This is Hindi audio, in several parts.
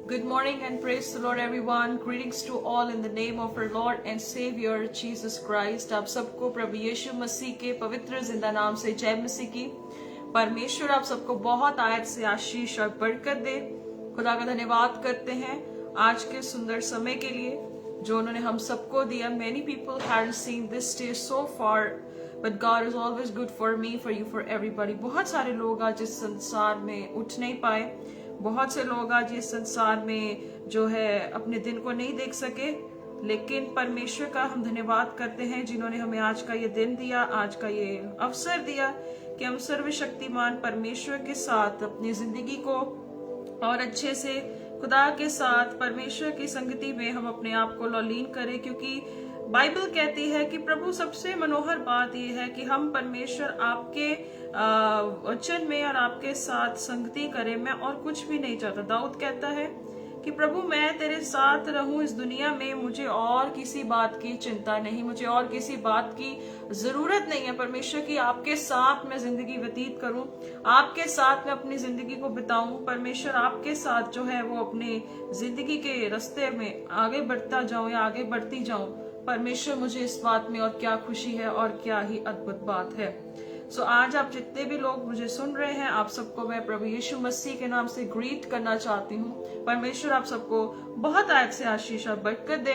Good morning and praise the Lord everyone. Greetings to all in the name of our Lord and Savior Jesus Christ. आप सबको प्रभु यीशु मसीह के पवित्र जिंदा नाम से जय मसीह की। परमेश्वर आप सबको बहुत आयत से आशीष और बरकत दे। खुदा का धन्यवाद करते हैं आज के सुंदर समय के लिए जो उन्होंने हम सबको दिया। Many people haven't seen this day so far, but God is always good for me, for you, for everybody. बहुत सारे लोग आज इस संसार में उठ नहीं पाए। बहुत से लोग आज इस संसार में जो है अपने दिन को नहीं देख सके, लेकिन परमेश्वर का हम धन्यवाद करते हैं जिन्होंने हमें आज का ये दिन दिया, आज का ये अवसर दिया कि हम सर्वशक्तिमान परमेश्वर के साथ अपनी जिंदगी को और अच्छे से खुदा के साथ परमेश्वर की संगति में हम अपने आप को लौलीन करें। क्योंकि बाइबल कहती है कि प्रभु सबसे मनोहर बात यह है कि हम परमेश्वर आपके वचन में और आपके साथ संगति करें। मैं और कुछ भी नहीं चाहता। दाऊद कहता है कि प्रभु मैं तेरे साथ रहूं इस दुनिया में, मुझे और किसी बात की चिंता नहीं, मुझे और किसी बात की जरूरत नहीं है परमेश्वर की। आपके साथ मैं जिंदगी व्यतीत करूं, आपके साथ मैं अपनी जिंदगी को बिताऊं। परमेश्वर आपके साथ जो है वो अपने जिंदगी के रास्ते में आगे बढ़ता जाऊं या आगे बढ़ती जाऊं। परमेश्वर मुझे इस बात में और क्या खुशी है और क्या ही अद्भुत बात है। सो आज आप जितने भी लोग मुझे सुन रहे हैं, आप सबको मैं प्रभु यीशु मसीह के नाम से ग्रीट करना चाहती हूँ। परमेश्वर आप सबको बहुत आयत से आशीष और बरकत दे।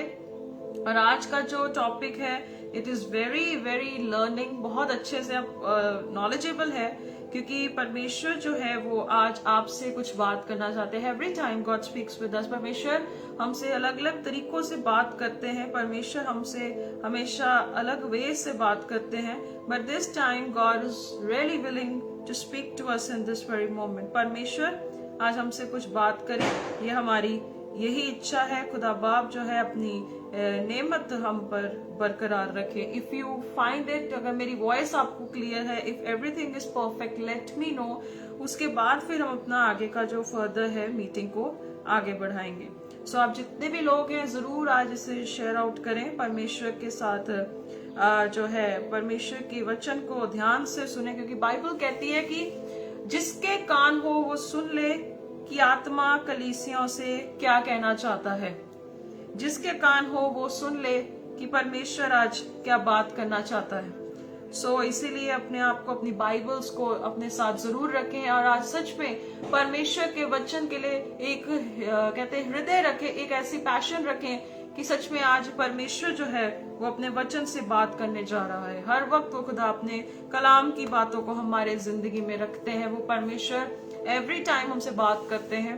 और आज का जो टॉपिक है it is very very learning, बहुत अच्छे से आप नॉलेजेबल है, क्योंकि परमेश्वर जो है वो आज आपसे कुछ बात करना चाहते हैं। Every time God speaks with us. परमेश्वर हमसे अलग अलग तरीकों से बात करते हैं, परमेश्वर हमसे हमेशा अलग वे से बात करते हैं, but this time God is really willing to speak to us in this very moment. परमेश्वर आज हमसे कुछ बात करे, ये हमारी यही इच्छा है। खुदा बाप जो है अपनी नेमत हम पर बरकरार रखे। इफ यू फाइंड इट, अगर मेरी वॉइस आपको क्लियर है, if everything is perfect, let me know. उसके बाद फिर हम अपना आगे का जो फर्दर है मीटिंग को आगे बढ़ाएंगे। सो आप जितने भी लोग हैं जरूर आज इसे शेयर आउट करें, परमेश्वर के साथ जो है परमेश्वर के वचन को ध्यान से सुने, क्योंकि बाइबल कहती है कि जिसके कान हो वो सुन ले कि आत्मा कलीसियों से क्या कहना चाहता है। जिसके कान हो वो सुन ले कि परमेश्वर आज क्या बात करना चाहता है। सो इसीलिए अपने आप को, अपनी बाइबल्स को अपने साथ जरूर रखें और आज सच में परमेश्वर के वचन के लिए एक कहते हैं हृदय रखें, एक ऐसी पैशन रखें कि सच में आज परमेश्वर जो है वो अपने वचन से बात करने जा रहा है। हर वक्त वो खुदा अपने कलाम की बातों को हमारे जिंदगी में रखते हैं। वो परमेश्वर एवरी टाइम हमसे बात करते हैं।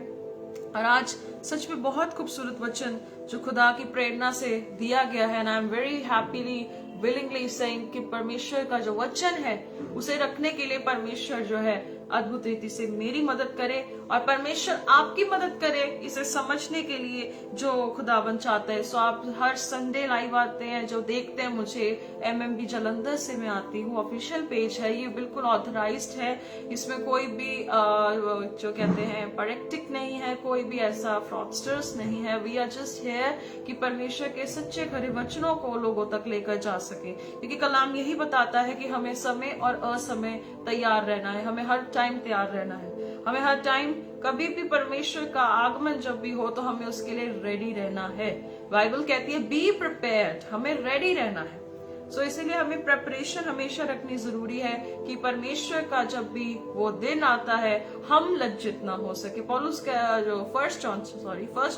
और आज सच में बहुत खूबसूरत वचन जो खुदा की प्रेरणा से दिया गया है, and I am very happily willingly saying कि परमेश्वर का जो वचन है उसे रखने के लिए परमेश्वर जो है अद्भुत रीति से मेरी मदद करे और परमेश्वर आपकी मदद करे इसे समझने के लिए जो खुदावन चाहता है। सो आप हर संडे लाइव आते हैं, जो देखते हैं मुझे MMB जलंधर से मैं आती हूँ, ऑफिशियल पेज है, ये बिल्कुल ऑथराइज्ड है, इसमें कोई भी जो कहते हैं परेक्टिक नहीं है, कोई भी ऐसा फ्रॉडस्टर्स नहीं है। वी आर जस्ट हियर कि परमेश्वर के सच्चे खरे वचनों को लोगों तक लेकर जा सके, क्योंकि कलाम यही बताता है कि हमें समय और असमय तैयार रहना है, हमें हर टाइम तैयार रहना है, हमें हर टाइम कभी भी परमेश्वर का आगमन जब भी हो तो हमें उसके लिए रेडी रहना है। बाइबल कहती है बी प्रिपेयर्ड, हमें रेडी रहना है। सो इसीलिए हमें प्रेपरेशन हमेशा रखनी जरूरी है कि परमेश्वर का जब भी वो दिन आता है हम लज्जित ना हो सके। पौलुस का जो first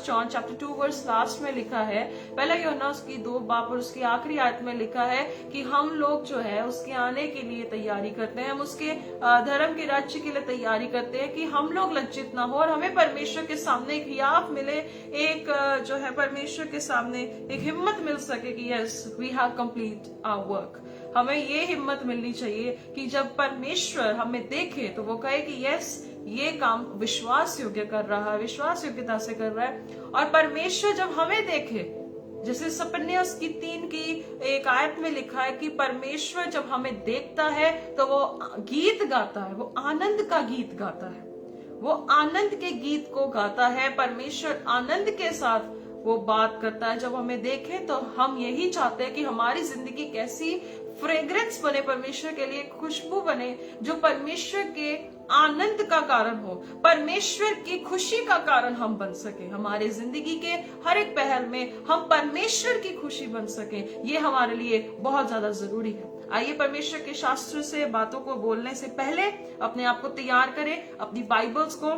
John chapter 2 verse last में लिखा है, पहला यूहन्ना उसकी 2 बाब और उसकी आखिरी आयत में लिखा है कि हम लोग जो है उसके आने के लिए तैयारी करते हैं, हम उसके धर्म के राज्य के लिए तैयारी करते हैं कि हम लोग लज्जित ना हो और हमें परमेश्वर के सामने एक हियाफ मिले, एक जो है परमेश्वर के सामने एक हिम्मत मिल सके कि yes we have complete our work. हमें ये हिम्मत मिलनी चाहिए कि जब परमेश्वर हमें देखे तो वो कहे कि यस ये काम विश्वास योग्य कर रहा है, विश्वास योग्यता से कर रहा है। और परमेश्वर जब हमें देखे, जैसे सपन्या उसकी 3 की एक आयत में लिखा है कि परमेश्वर जब हमें देखता है तो वो गीत गाता है, वो आनंद का गीत गाता है, वो आनंद के गीत को गाता है। परमेश्वर आनंद के साथ वो बात करता है। जब हमें देखे तो हम यही चाहते हैं कि हमारी जिंदगी कैसी फ्रेग्रेंस बने, परमेश्वर के लिए खुशबू बने, जो परमेश्वर के आनंद का कारण हो, परमेश्वर की खुशी का कारण हम बन सके। हमारे जिंदगी के हर एक पहल में हम परमेश्वर की खुशी बन सके, ये हमारे लिए बहुत ज्यादा जरूरी है। आइए परमेश्वर के शास्त्र से बातों को बोलने से पहले अपने आप को तैयार करें, अपनी बाइबल्स को,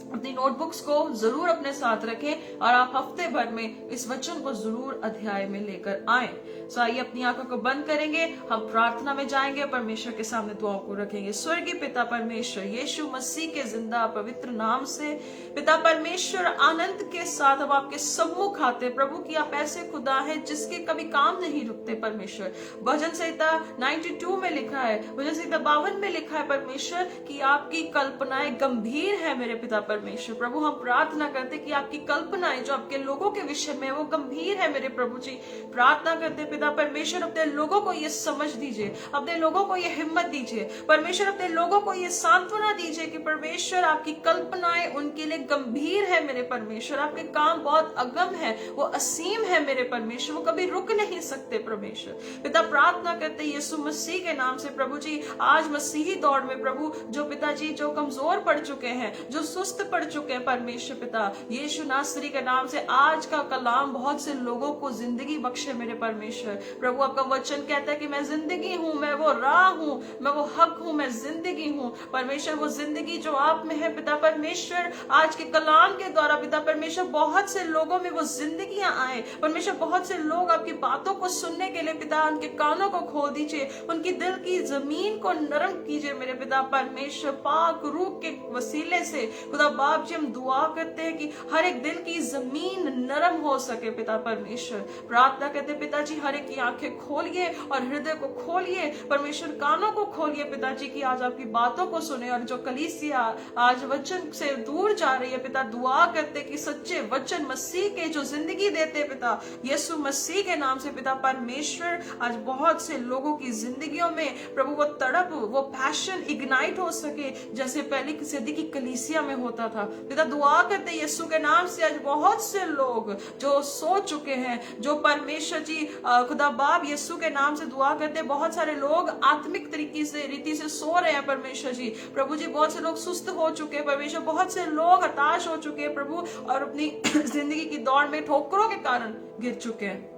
अपनी नोटबुक्स को जरूर अपने साथ रखें और आप हफ्ते भर में इस वचन को जरूर अध्याय में लेकर आएं। सो आइए अपनी आंखों को बंद करेंगे, हम प्रार्थना में जाएंगे, परमेश्वर के सामने दुआओं को रखेंगे। स्वर्गीय पिता परमेश्वर, यीशु मसीह के जिंदा पवित्र नाम से पिता परमेश्वर, आनंद के साथ अब आपके सम्मुख आते प्रभु की आप ऐसे खुदा है जिसके कभी काम नहीं रुकते परमेश्वर। भजन संहिता 92 में लिखा है, भजन संहिता 52 में लिखा है परमेश्वर कि आपकी कल्पनाएं गंभीर है मेरे पिता परमेश्वर। प्रभु हम प्रार्थना करते कि आपकी कल्पनाएं जो आपके लोगों के विषय में वो गंभीर है मेरे प्रभु जी। प्रार्थना करते पिता परमेश्वर, अपने लोगों को ये समझ दीजिए, अपने लोगों को ये हिम्मत दीजिए परमेश्वर, अपने लोगों को ये सांत्वना दीजिए कि परमेश्वर आपकी कल्पनाएं उनके लिए गंभीर है मेरे परमेश्वर। आपके काम बहुत अगम है, वो असीम है मेरे परमेश्वर, वो कभी रुक नहीं सकते परमेश्वर। पिता प्रार्थना करते यीशु मसीह के नाम से प्रभु जी, आज मसीही दौड़ में प्रभु जो पिताजी जो कमजोर पड़ चुके हैं, जो सुस्त पड़ चुके हैं परमेश्वर पिता, यीशु नासरी के नाम से आज का कलाम बहुत से लोगों को जिंदगी बख्शे मेरे परमेश्वर। प्रभु आपका वचन कहता है कि मैं जिंदगी हूँ, मैं वो राह हूँ, मैं वो हक हूँ, मैं जिंदगी हूँ परमेश्वर। वो जिंदगी जो आप में है पिता परमेश्वर, आज के कलाम के द्वारा पिता परमेश्वर बहुत से लोगों में वो जिंदगियां आए परमेश्वर। बहुत से लोग आपकी बातों को सुनने के लिए पिता उनके कानों को खोल दीजिए, उनकी दिल की जमीन को नरम कीजिए मेरे पिता परमेश्वर। पाक रूह के वसीले से खुदा बाप जी हम दुआ करते हैं कि हर एक दिल की जमीन नरम हो सके पिता परमेश्वर। प्रार्थना करते पिताजी हर एक की आंखें खोलिए और हृदय को खोलिए परमेश्वर, कानों को खोलिए पिताजी की आज आपकी बातों को सुने। और जो कलीसिया आज वचन से दूर जा रही है पिता, दुआ करते कि सच्चे वचन मसीह के जो जिंदगी देते पिता यीशु मसीह के नाम से पिता परमेश्वर, आज बहुत से लोगों की जिंदगियों में प्रभु वो तड़प, वो पैशन इग्नाइट हो सके जैसे पहली सदी की कलीसिया में होता था पिता। दुआ करते यीशु के नाम से आज बहुत से लोग जो सो चुके हैं, जो परमेश्वर जी खुदा बाप यीशु के नाम से दुआ करते, बहुत सारे लोग आत्मिक तरीके से रीति से सो रहे हैं परमेश्वर जी। प्रभु जी बहुत से लोग सुस्त हो चुके हैं परमेश्वर, बहुत से लोग हताश हो चुके हैं प्रभु और अपनी जिंदगी की दौड़ में ठोकरों के कारण गिर चुके हैं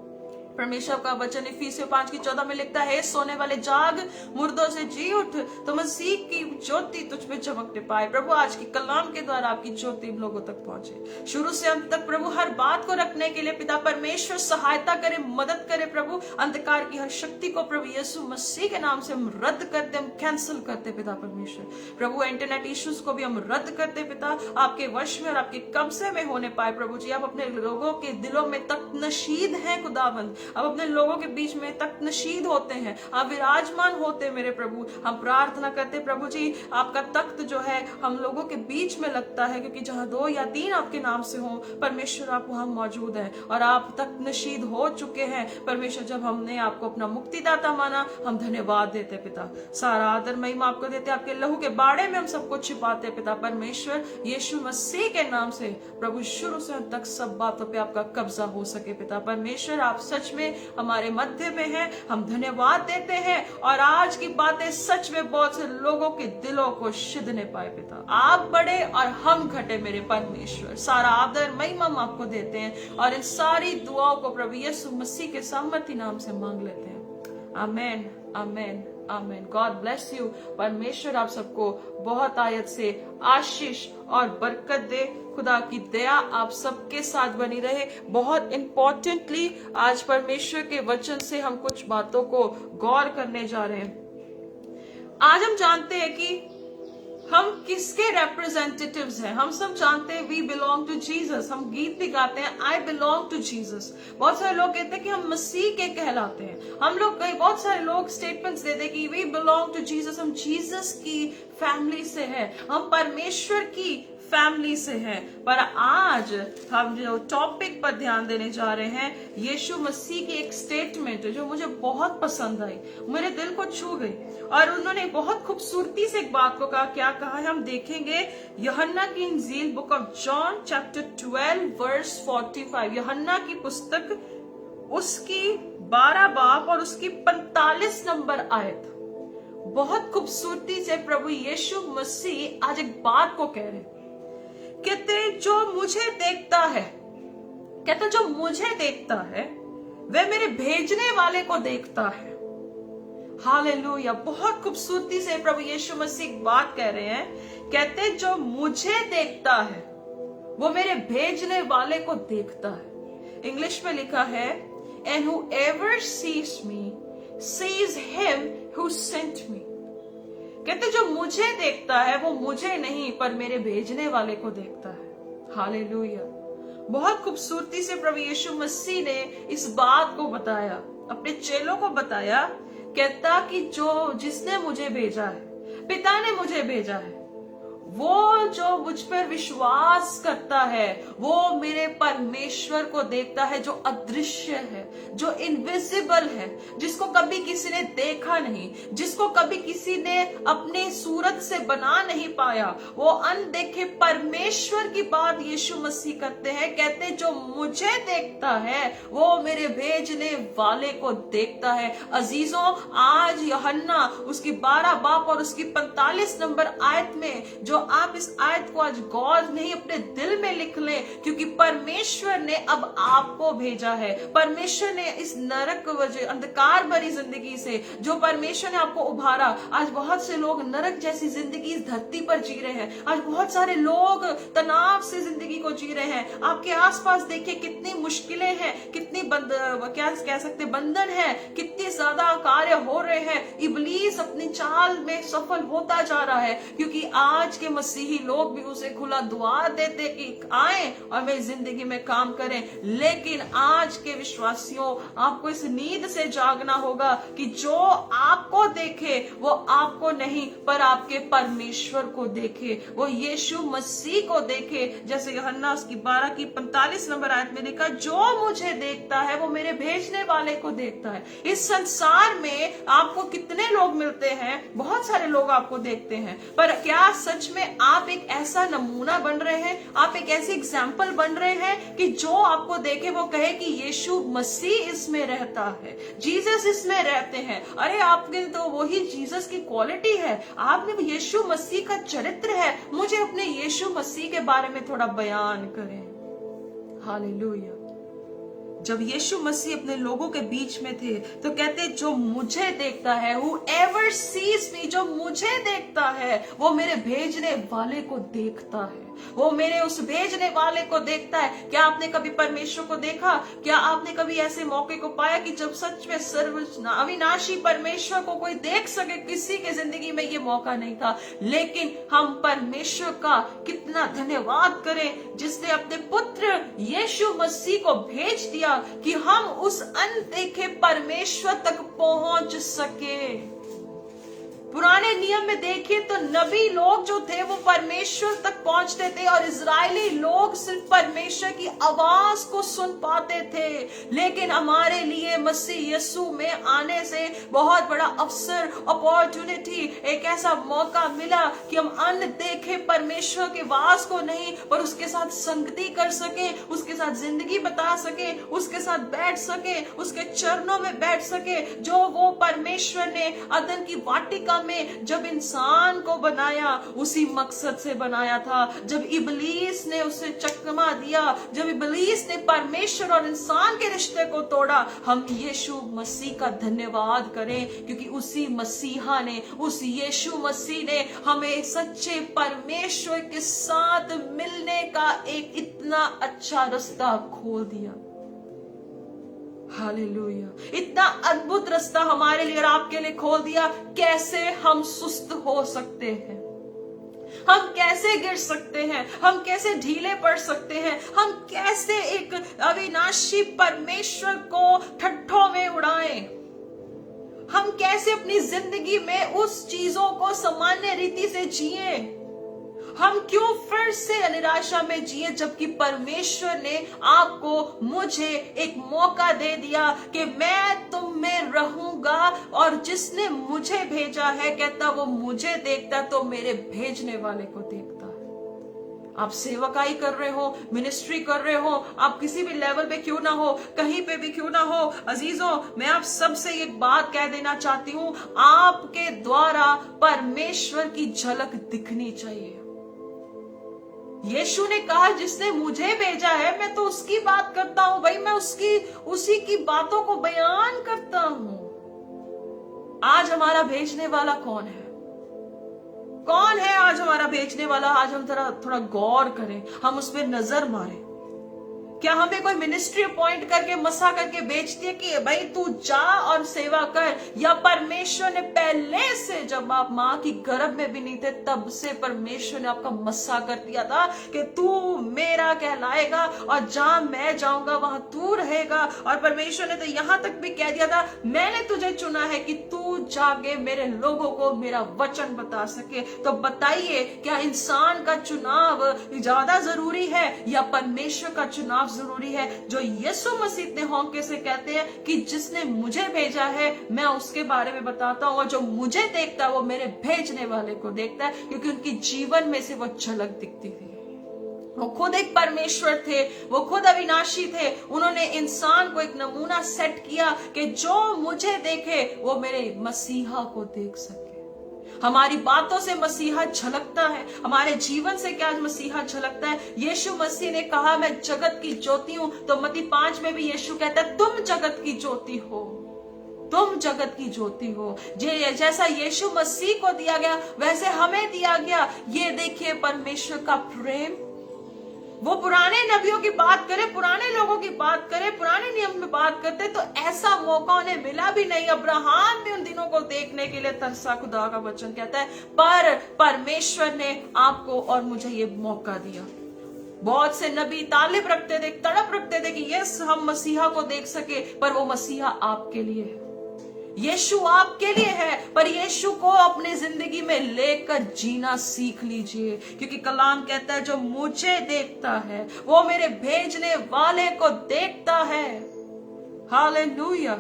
परमेश्वर। का वचन इफिसियों 5:14 में लिखता है, सोने वाले जाग, मुर्दों से जी उठ, तो मसीह की ज्योति तुझ पे चमकने पाए। प्रभु आज की कलाम के द्वारा आपकी ज्योति लोगों तक पहुंचे, शुरू से अंत तक प्रभु हर बात को रखने के लिए पिता परमेश्वर सहायता करे, मदद करे प्रभु। अंधकार की हर शक्ति को प्रभु यीशु मसीह के नाम से हम रद्द करते, हम कैंसिल करते पिता परमेश्वर। प्रभु इंटरनेट इश्यूज को भी हम रद्द करते पिता, आपके वश में और आपके कब्जे में होने पाए प्रभु जी। आप अपने लोगों के दिलों में तक नशीद हैं खुदाबंद, अब अपने लोगों के बीच में तक नशीद होते हैं, आप विराजमान होते हैं मेरे प्रभु। हम प्रार्थना करते प्रभु जी, आपका तख्त जो है हम लोगों के बीच में लगता है, क्योंकि जहां 2 या 3 आपके नाम से हो परमेश्वर आप वहां मौजूद है और आप तक नशीद हो चुके हैं परमेश्वर। जब हमने आपको अपना मुक्तिदाता माना, हम धन्यवाद देते पिता, सारा आदर महिमा आपको देते, आपके लहू के बाड़े में हम सबको छिपाते पिता परमेश्वर। यीशु मसीह के नाम से प्रभु शुरू से अंत तक सब बातों पे आपका कब्जा हो सके पिता परमेश्वर। आप सच में हमारे मध्य में है, हम धन्यवाद देते हैं और आज की बातें सच में बहुत से लोगों के दिलों को शिदने पाए पिता। आप बढ़े और हम घटे मेरे परमेश्वर, सारा आदर महिमा हम आपको देते हैं और इन सारी दुआओं को प्रभु यीशु मसीह के सामर्थी नाम से मांग लेते हैं। आमेन, आमेन, आमेन। God bless you. परमेश्वर आप सबको बहुत आयत से आशीष और बरकत दे। खुदा की दया आप सबके साथ बनी रहे। बहुत इंपॉर्टेंटली आज परमेश्वर के वचन से हम कुछ बातों को गौर करने जा रहे हैं। आज हम जानते हैं कि हम किसके रिप्रेजेंटेटिव्स हैं। हम सब जानते हैं वी बिलोंग टू जीसस। हम गीत भी गाते हैं आई बिलोंग टू जीसस। बहुत सारे लोग कहते हैं कि हम मसीह के कहलाते हैं। हम लोग बहुत सारे लोग स्टेटमेंट्स देते हैं कि वी बिलोंग टू जीसस, हम जीसस की फैमिली से हैं, हम परमेश्वर की फैमिली से हैं। पर आज हम जो टॉपिक पर ध्यान देने जा रहे हैं, यीशु मसीह की एक स्टेटमेंट जो मुझे बहुत पसंद आई, मेरे दिल को छू गई और उन्होंने बहुत खूबसूरती से एक बात को कहा। क्या कहा है हम देखेंगे। यूहन्ना की इंजील book of John chapter 12 verse 45, यूहन्ना की पुस्तक उसकी 12 बाब और उसकी 45 नंबर आयत। बहुत खूबसूरती से प्रभु यीशु मसीह आज एक बात को कह रहे, कहते जो मुझे देखता है, कहते जो मुझे देखता है वह मेरे भेजने वाले को देखता है। हालेलुया। बहुत खूबसूरती से प्रभु यीशु मसीह एक बात कह रहे हैं, कहते जो मुझे देखता है वो मेरे भेजने वाले को देखता है। इंग्लिश में लिखा है, and whoever sees me sees him who sent me। कहते जो मुझे देखता है वो मुझे नहीं पर मेरे भेजने वाले को देखता है। हालेलुया। बहुत खूबसूरती से प्रभु यीशु मसीह ने इस बात को बताया, अपने चेलों को बताया, कहता कि जो जिसने मुझे भेजा है, पिता ने मुझे भेजा है, वो जो मुझ पर विश्वास करता है वो मेरे परमेश्वर को देखता है, जो अदृश्य है, जो इनविजिबल है, जिसको कभी किसी ने देखा नहीं, जिसको कभी किसी ने अपने सूरत से बना नहीं पाया, वो अनदेखे परमेश्वर की बात यीशु मसीह करते हैं। कहते जो मुझे देखता है वो मेरे भेजने वाले को देखता है। अजीजों, आज यूहन्ना उसकी 12 बाब और उसकी 45 नंबर आयत में, जो आप इस आयत को आज गौर नहीं अपने दिल में लिख लें, क्योंकि परमेश्वर ने अब आपको भेजा है। परमेश्वर ने इस नरक वजह अंधकार भरी जिंदगी से जो परमेश्वर ने आपको उभारा, आज बहुत से लोग नरक जैसी जिंदगी इस धरती पर जी रहे हैं। आज बहुत सारे लोग तनाव से जिंदगी को जी रहे हैं। आपके आसपास देखिए कितनी मुश्किलें हैं, कितनी क्या कह सकते बंधन है, कितने ज्यादा कार्य हो रहे हैं। इब्लीस अपनी चाल में सफल होता जा रहा है, क्योंकि आज के मसीही लोग भी उसे खुला द्वार देते कि आए और मेरी जिंदगी में काम करें। लेकिन आज के विश्वासियों, आपको इस नींद से जागना होगा कि जो आपको देखे वो आपको नहीं पर आपके परमेश्वर को देखे, वो यीशु मसीह को देखे। जैसे यूहन्ना उसकी 12 की 45 नंबर आयत में लिखा, जो मुझे देखता है वो मेरे भेजने वाले को देखता है। इस संसार में आपको कितने लोग मिलते हैं, बहुत सारे लोग आपको देखते हैं, पर क्या सच में आप एक ऐसा नमूना बन रहे हैं, आप एक ऐसी एग्जाम्पल बन रहे हैं कि जो आपको देखे वो कहे कि यीशु मसीह इसमें रहता है, जीसस इसमें रहते हैं। अरे आपके तो वही जीसस की क्वालिटी है, आप में यीशु मसीह का चरित्र है। मुझे अपने यीशु मसीह के बारे में थोड़ा बयान करें। हालेलुया। जब यीशु मसीह अपने लोगों के बीच में थे तो कहते जो मुझे देखता है, whoever sees me, जो मुझे देखता है वो मेरे भेजने वाले को देखता है, वो मेरे उस भेजने वाले को देखता है। क्या आपने कभी परमेश्वर को देखा? क्या आपने कभी ऐसे मौके को पाया कि जब सच में सर्व अविनाशी परमेश्वर को कोई देख सके? किसी के जिंदगी में ये मौका नहीं था, लेकिन हम परमेश्वर का कितना धन्यवाद करें जिसने अपने पुत्र यीशु मसीह को भेज दिया कि हम उस अनदेखे परमेश्वर तक पहुंच सके। पुराने नियम में देखिए तो नबी लोग जो थे वो परमेश्वर तक पहुंचते थे और इजरायली लोग सिर्फ परमेश्वर की आवाज को सुन पाते थे। लेकिन हमारे लिए मसीह यीशु में आने से बहुत बड़ा अवसर, अपॉर्चुनिटी, एक ऐसा मौका मिला कि हम अनदेखे परमेश्वर के आवाज को नहीं पर उसके साथ संगति कर सके, उसके साथ जिंदगी बता सके, उसके साथ बैठ सके, उसके चरणों में बैठ सके। जो वो परमेश्वर ने अदन की वाटिका में जब इंसान को बनाया उसी मकसद से बनाया था। जब इब्लीस ने उसे चकमा दिया, जब इब्लीस ने परमेश्वर और इंसान के रिश्ते को तोड़ा, हम यीशु मसीह का धन्यवाद करें क्योंकि उसी मसीहा ने, उस यीशु मसीह ने हमें सच्चे परमेश्वर के साथ मिलने का एक इतना अच्छा रास्ता खोल दिया। हालेलुया। इतना अद्भुत रास्ता हमारे लिए और आपके लिए खोल दिया। कैसे हम सुस्त हो सकते हैं, हम कैसे गिर सकते हैं, हम कैसे ढीले पड़ सकते हैं, हम कैसे एक अविनाशी परमेश्वर को ठट्ठों में उड़ाएं, हम कैसे अपनी जिंदगी में उस चीजों को सामान्य रीति से जिए, हम क्यों फिर से निराशा में जिए जबकि परमेश्वर ने आपको, मुझे एक मौका दे दिया कि मैं तुम में रहूंगा और जिसने मुझे भेजा है कहता वो मुझे देखता तो मेरे भेजने वाले को देखता है। आप सेवकाई कर रहे हो, मिनिस्ट्री कर रहे हो, आप किसी भी लेवल पे क्यों ना हो, कहीं पे भी क्यों ना हो, अजीजों मैं आप सबसे एक बात कह देना चाहती हूं, आपके द्वारा परमेश्वर की झलक दिखनी चाहिए। यीशु ने कहा जिसने मुझे भेजा है मैं तो उसकी बात करता हूं भाई, मैं उसी की बातों को बयान करता हूं। आज हमारा भेजने वाला कौन है? कौन है आज हमारा भेजने वाला? आज हम थोड़ा गौर करें, हम उस पर नजर मारें। क्या हमें कोई मिनिस्ट्री अपॉइंट करके मसा करके बेचती है कि भाई तू जा और सेवा कर, या परमेश्वर ने पहले से जब आप मां की गर्भ में भी नहीं थे तब से परमेश्वर ने आपका मसा कर दिया था कि तू मेरा कहलाएगा और जहां मैं जाऊंगा वहां तू रहेगा। और परमेश्वर ने तो यहां तक भी कह दिया था मैंने तुझे चुना है कि तू जाके मेरे लोगों को मेरा वचन बता सके। तो बताइए क्या इंसान का चुनाव ज्यादा जरूरी है या परमेश्वर का चुनाव जरूरी है? जो यीशु मसीह इतने हौंके से कहते हैं कि जिसने मुझे भेजा है मैं उसके बारे में बताता हूं, और जो मुझे देखता है वो मेरे भेजने वाले को देखता है, क्योंकि उनकी जीवन में से वो झलक दिखती थी। वो खुद एक परमेश्वर थे, वो खुद अविनाशी थे। उन्होंने इंसान को एक नमूना सेट किया कि जो मुझे देखे वो मेरे मसीहा को देख सके। हमारी बातों से मसीहा झलकता है, हमारे जीवन से क्या मसीहा झलकता है? यीशु मसीह ने कहा मैं जगत की ज्योति हूं, तो मत्ती 5 में भी यीशु कहता है तुम जगत की ज्योति हो, तुम जगत की ज्योति हो। जैसा यीशु मसीह को दिया गया वैसे हमें दिया गया। ये देखिए परमेश्वर का प्रेम। वो पुराने नबियों की बात करे, पुराने लोगों की बात करे, पुराने नियम में बात करते तो ऐसा मौका उन्हें मिला भी नहीं। अब्राहम भी उन दिनों को देखने के लिए तरसा, खुदा का वचन कहता है, पर परमेश्वर ने आपको और मुझे ये मौका दिया। बहुत से नबी तालिब रखते थे, तड़प रखते थे कि यस हम मसीहा को देख सके, पर वो मसीहा आपके लिए है, यीशु आपके लिए है, पर यीशु को अपनी जिंदगी में लेकर जीना सीख लीजिए, क्योंकि कलाम कहता है जो मुझे देखता है वो मेरे भेजने वाले को देखता है। हालेलुया।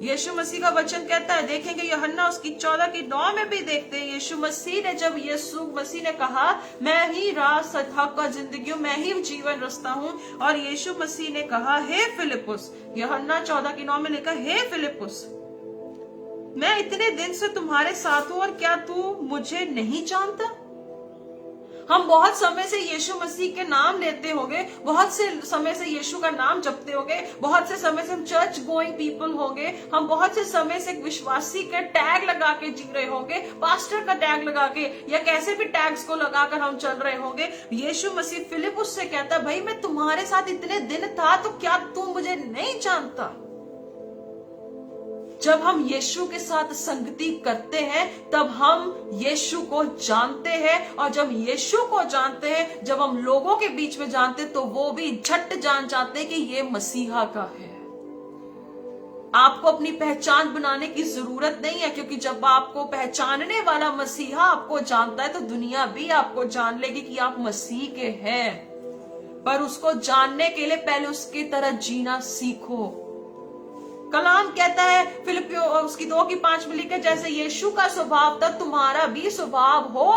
यीशु मसीह का वचन कहता है, देखेंगे यूहन्ना उसकी 14:9 में भी देखते हैं, यीशु मसीह ने जब यीशु मसीह ने कहा मैं ही राह सच हक और जिंदगी हूं, मैं ही जीवन रास्ता हूं, और यीशु मसीह ने कहा हे फिलिपुस, यूहन्ना 14:9 में लिखा हे फिलिपुस मैं इतने दिन से तुम्हारे साथ हूं और क्या तू मुझे नहीं जानता? हम बहुत समय से यीशु मसीह के नाम लेते होंगे, बहुत से समय से यीशु का नाम जपते होंगे, बहुत से समय से हम चर्च गोइंग पीपल होंगे, हम बहुत से समय से विश्वासी का टैग लगा के जी रहे होंगे, पास्टर का टैग लगा के या कैसे भी टैग्स को लगाकर हम चल रहे होंगे। यीशु मसीह फिलिपुस से कहता भाई मैं तुम्हारे साथ इतने दिन था तो क्या तू मुझे नहीं जानता? जब हम यीशु के साथ संगति करते हैं तब हम यीशु को जानते हैं, और जब यीशु को जानते हैं, जब हम लोगों के बीच में जानते हैं तो वो भी झट जान जाते हैं कि ये मसीहा का है। आपको अपनी पहचान बनाने की जरूरत नहीं है, क्योंकि जब आपको पहचानने वाला मसीहा आपको जानता है तो दुनिया भी आपको जान लेगी कि आप मसीह के हैं। पर उसको जानने के लिए पहले उसकी तरह जीना सीखो। कलाम कहता है फिलिपियो उसकी 2:5 में लिखा जैसे यीशु का स्वभाव था तुम्हारा भी स्वभाव हो।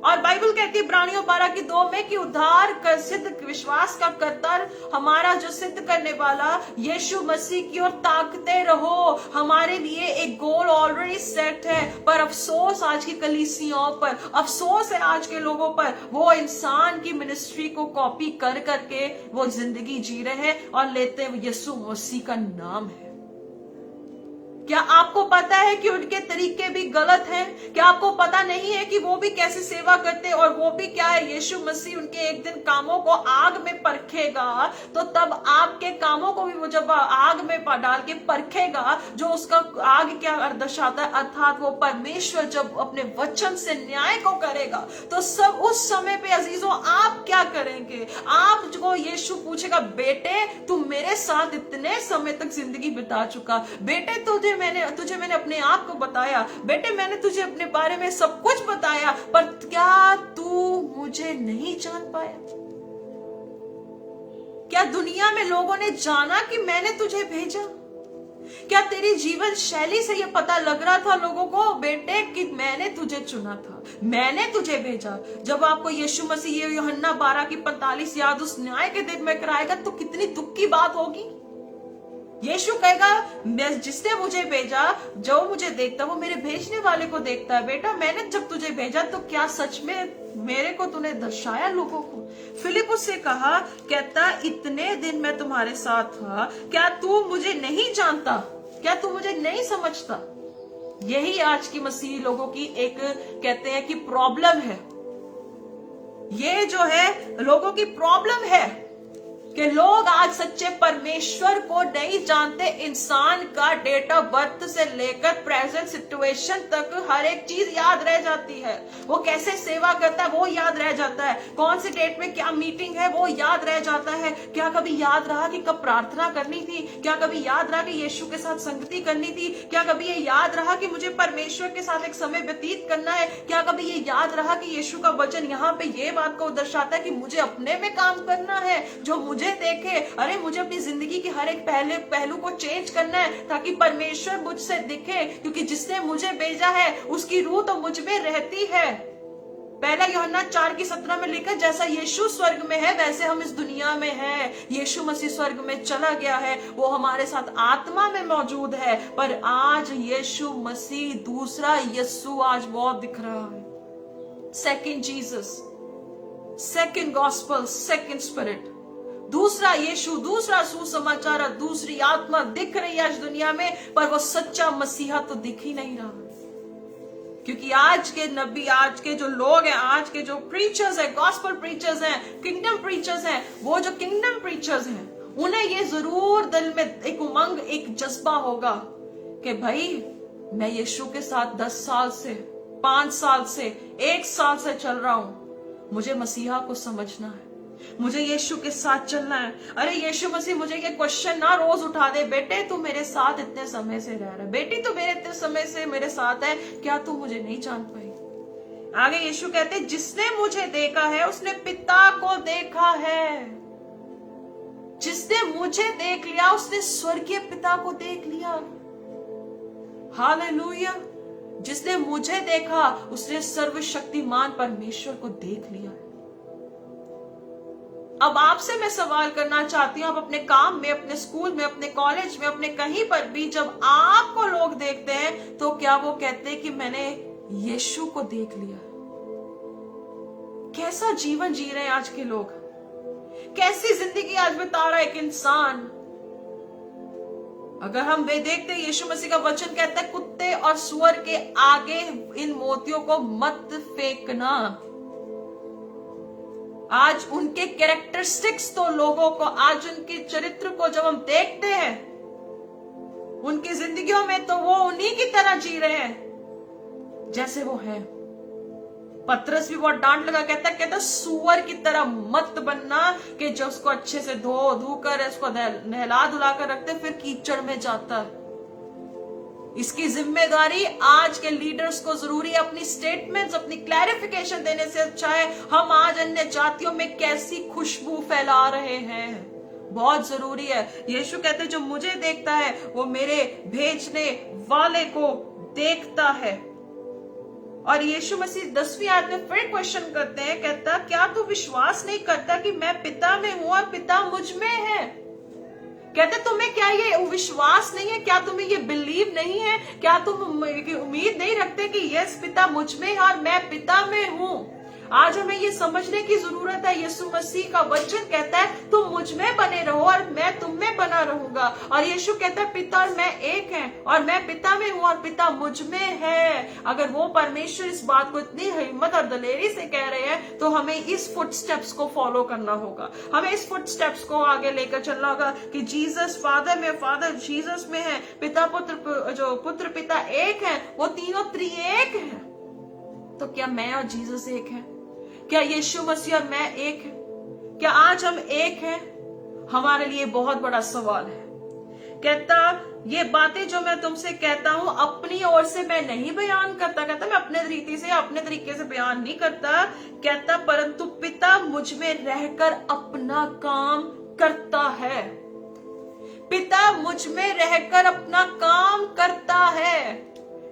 और बाइबल कहती है इब्रानियों 12:2 में कि उद्धार कर सिद्ध विश्वास का कर्ता हमारा जो सिद्ध करने वाला यीशु मसीह की ओर ताकते रहो। हमारे लिए एक गोल ऑलरेडी सेट है, पर अफसोस आज की कलीसियाओं पर, अफसोस है आज के लोगों पर, वो इंसान की मिनिस्ट्री को कॉपी कर करके वो जिंदगी जी रहे हैं और लेते हैं यीशु मसीह का नाम है। क्या आपको पता है कि उनके तरीके भी गलत हैं? क्या आपको पता नहीं है कि वो भी कैसे सेवा करते हैं? और वो भी क्या है, यीशु मसीह उनके एक दिन कामों को आग में परखेगा, तो तब आपके कामों को भी वो जब आग में डाल के परखेगा, जो उसका आग क्या दर्शाता है, अर्थात वो परमेश्वर जब अपने वचन से न्याय को करेगा, तो सब उस समय पे अजीजों आप क्या करेंगे? आपको यीशु पूछेगा बेटे तू मेरे साथ इतने समय तक जिंदगी बिता चुका, बेटे तुझे मैंने अपने आप को बताया, बेटे मैंने तुझे अपने बारे में सब कुछ बताया, पर क्या तू मुझे नहीं जान पाया? क्या दुनिया में लोगों ने जाना कि मैंने तुझे भेजा? क्या तेरी जीवन शैली से ये पता लग रहा था लोगों को बेटे कि मैंने तुझे चुना था, मैंने तुझे भेजा? जब आपको यीशु मसीह ये यूहन्ना 12:45 याद उस न्याय के दिन में कराएगा तो कितनी दुख की बात होगी। यीशु कहेगा जिसने मुझे भेजा, जो मुझे देखता वो मेरे भेजने वाले को देखता है। बेटा मैंने जब तुझे भेजा तो क्या सच में मेरे को तूने दर्शाया लोगों को? फिलिपुस से कहा, कहता इतने दिन मैं तुम्हारे साथ था, क्या तू मुझे नहीं जानता? क्या तू मुझे नहीं समझता? यही आज की मसीही लोगों की एक कहते हैं कि प्रॉब्लम है। ये जो है लोगों की प्रॉब्लम है कि लोग आज सच्चे परमेश्वर को नहीं जानते। इंसान का डेट ऑफ बर्थ से लेकर प्रेजेंट सिचुएशन तक हर एक चीज याद रह जाती है। वो कैसे सेवा करता है वो याद रह जाता है, कौन सी डेट में क्या मीटिंग है वो याद रह जाता है। क्या कभी याद रहा कि कब प्रार्थना करनी थी? क्या कभी याद रहा कि यीशु के साथ संगति करनी थी? क्या कभी ये याद रहा कि मुझे परमेश्वर के साथ एक समय व्यतीत करना है? क्या कभी ये याद रहा कि यीशु का वचन यहाँ पे ये बात को दर्शाता है कि मुझे अपने में काम करना है, जो मुझे देखे? अरे मुझे अपनी जिंदगी की हर एक पहलू को चेंज करना है ताकि परमेश्वर मुझसे दिखे, क्योंकि जिसने मुझे भेजा है उसकी रूह तो मुझ में रहती है। पहला यूहन्ना 4:17 में लिखा, जैसा यीशु स्वर्ग में है वैसे हम इस दुनिया में है। यीशु मसीह स्वर्ग में चला गया है, वो हमारे साथ आत्मा में मौजूद है, पर आज यीशु मसीह दूसरा यीशु आज बहुत दिख रहा है। Second Jesus, second gospel, second spirit, दूसरा यीशु, दूसरा सुसमाचार, दूसरी आत्मा दिख रही है आज दुनिया में, पर वो सच्चा मसीहा तो दिख ही नहीं रहा। क्योंकि आज के नबी, आज के जो लोग हैं, आज के जो प्रीचर्स हैं, गॉस्पेल प्रीचर्स हैं, किंगडम प्रीचर्स हैं, वो जो किंगडम प्रीचर्स हैं उन्हें ये जरूर दिल में एक उमंग, एक जज्बा होगा कि भाई मैं यीशु के साथ 10 साल से, 5 साल से, 1 साल से चल रहा हूं, मुझे मसीहा को समझना है, मुझे यीशु के साथ चलना है। अरे यीशु मसीह मुझे ये क्वेश्चन ना रोज उठा दे, बेटे तू मेरे साथ इतने समय से रह रहा है, बेटी तू मेरे इतने समय से मेरे साथ है, क्या तू मुझे नहीं जान पाई? आगे यीशु कहते, जिसने मुझे देखा है उसने पिता को देखा है। जिसने मुझे देख लिया उसने स्वर्गीय पिता को देख लिया। हालेलुया। जिसने मुझे देखा उसने सर्वशक्तिमान परमेश्वर को देख लिया। अब आपसे मैं सवाल करना चाहती हूं, आप अपने काम में, अपने स्कूल में, अपने कॉलेज में, अपने कहीं पर भी जब आपको लोग देखते हैं तो क्या वो कहते हैं कि मैंने यीशु को देख लिया? कैसा जीवन जी रहे हैं आज के लोग? कैसी जिंदगी आज बिता रहा है एक इंसान? अगर हम वे देखते हैं, यीशु मसीह का वचन कहता है कुत्ते और सुअर के आगे इन मोतियों को मत फेंकना। आज उनके कैरेक्टरिस्टिक्स तो लोगों को, आज उनके चरित्र को जब हम देखते हैं, उनकी जिंदगियों में तो वो उन्हीं की तरह जी रहे हैं जैसे वो है। पतरस भी बहुत डांट लगा, कहता सुअर की तरह मत बनना कि जो उसको अच्छे से धो कर उसको नहला धुला कर रखते फिर कीचड़ में जाता है। इसकी जिम्मेदारी आज के लीडर्स को जरूरी है। अपनी स्टेटमेंट्स, अपनी क्लैरिफिकेशन देने से अच्छा है हम आज अन्य जातियों में कैसी खुशबू फैला रहे हैं, बहुत जरूरी है। यीशु कहते जो मुझे देखता है वो मेरे भेजने वाले को देखता है। और यीशु मसीह 10वीं आयत में फिर क्वेश्चन करते हैं, कहता क्या तू विश्वास नहीं करता कि मैं पिता में हूं और पिता मुझ में है? कहते तुम्हें क्या ये विश्वास नहीं है? क्या तुम्हें ये बिलीव नहीं है? क्या तुम उम्मीद नहीं रखते कि यस पिता मुझ में है और मैं पिता में हूं? आज हमें ये समझने की जरूरत है। यीशु मसीह का वचन कहता है तुम मुझ में बने रहो और मैं तुम में बना रहूंगा। और यीशु कहता है पिता और मैं एक हैं और मैं पिता में हूं और पिता मुझ में है। अगर वो परमेश्वर इस बात को इतनी हिम्मत और दलेरी से कह रहे हैं तो हमें इस फुटस्टेप्स को फॉलो करना होगा। हमें इस फुटस्टेप्स को आगे लेकर चलना होगा कि जीसस फादर में, फादर जीसस में है, पिता पुत्र, जो पुत्र पिता एक है, वो तीनों त्रिएक है। तो क्या मैं और जीसस एक है? क्या यीशु मसीह और मैं एक है? क्या आज हम एक हैं? हमारे लिए बहुत बड़ा सवाल है। कहता ये बातें जो मैं तुमसे कहता हूं अपनी ओर से मैं नहीं बयान करता, कहता मैं अपने रीति से, अपने तरीके से बयान नहीं करता, कहता परंतु पिता मुझ में रहकर अपना काम करता है। पिता मुझ में रहकर अपना काम करता है।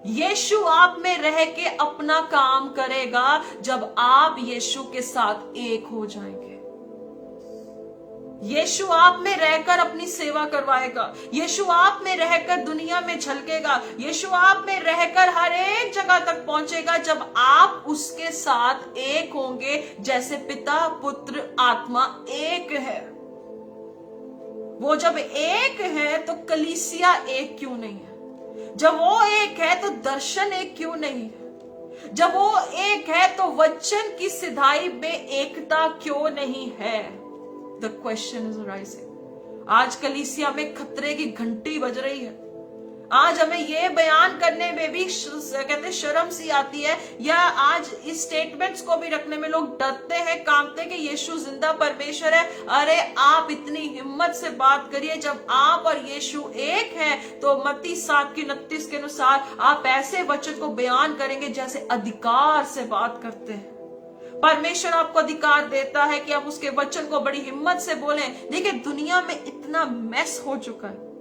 यीशु आप में रह के अपना काम करेगा जब आप यीशु के साथ एक हो जाएंगे। यीशु आप में रहकर अपनी सेवा करवाएगा। यीशु आप में रहकर दुनिया में झलकेगा। यीशु आप में रहकर हर एक जगह तक पहुंचेगा जब आप उसके साथ एक होंगे, जैसे पिता पुत्र आत्मा एक है। वो जब एक है तो कलीसिया एक क्यों नहीं है? जब वो एक है तो दर्शन एक क्यों नहीं है? जब वो एक है तो वचन की सिधाई में एकता क्यों नहीं है? The question is arising. आज कलीसिया में खतरे की घंटी बज रही है। आज हमें ये बयान करने में भी कहते शर्म सी आती है, या आज इस स्टेटमेंट्स को भी रखने में लोग डरते हैं, कांपते हैं कि यीशु जिंदा परमेश्वर है। अरे आप इतनी हिम्मत से बात करिए, जब आप और यीशु एक हैं तो मत्ती 7:29 के अनुसार आप ऐसे वचन को बयान करेंगे जैसे अधिकार से बात करते हैं। परमेश्वर आपको अधिकार देता है कि आप उसके वचन को बड़ी हिम्मत से बोलें। देखिए दुनिया में इतना मैस हो चुका है,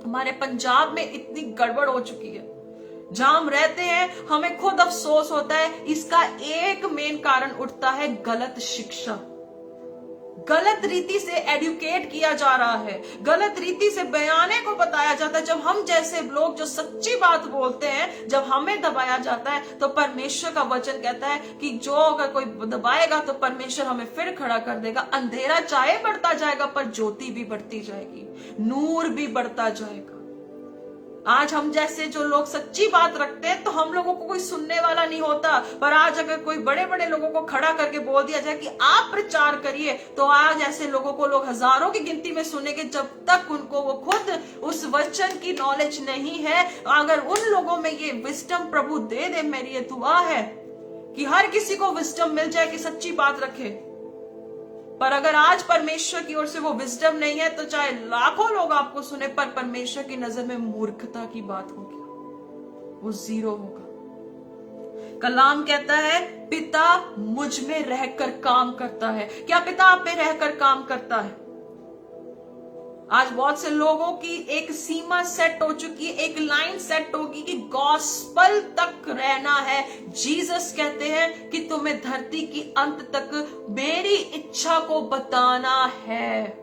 हमारे पंजाब में इतनी गड़बड़ हो चुकी है, जहां हम रहते हैं हमें खुद अफसोस होता है। इसका एक मेन कारण उठता है गलत शिक्षा। गलत रीति से एडुकेट किया जा रहा है, गलत रीति से बयाने को बताया जाता है। जब हम जैसे लोग जो सच्ची बात बोलते हैं, जब हमें दबाया जाता है, तो परमेश्वर का वचन कहता है कि जो अगर कोई दबाएगा तो परमेश्वर हमें फिर खड़ा कर देगा। अंधेरा चाहे बढ़ता जाएगा पर ज्योति भी बढ़ती जाएगी, नूर भी बढ़ता जाएगा। आज हम जैसे जो लोग सच्ची बात रखते हैं तो हम लोगों को कोई सुनने वाला नहीं होता, पर आज अगर कोई बड़े बड़े लोगों को खड़ा करके बोल दिया जाए कि आप प्रचार करिए, तो आज ऐसे लोगों को लोग हजारों की गिनती में सुनेंगे, जब तक उनको वो खुद उस वचन की नॉलेज नहीं है। अगर उन लोगों में ये विजडम प्रभु दे दे, मेरी ये दुआ है कि हर किसी को विजडम मिल जाए कि सच्ची बात रखे। पर अगर आज परमेश्वर की ओर से वो विजडम नहीं है तो चाहे लाखों लोग आपको सुने, पर परमेश्वर की नजर में मूर्खता की बात होगी, वो जीरो होगा। कलाम कहता है पिता मुझ में रहकर काम करता है। क्या पिता आप में रहकर काम करता है? आज बहुत से लोगों की एक सीमा सेट हो चुकी है, एक लाइन सेट होगी कि गॉस्पल तक रहना है। जीसस कहते हैं कि तुम्हें धरती की अंत तक मेरी इच्छा को बताना है।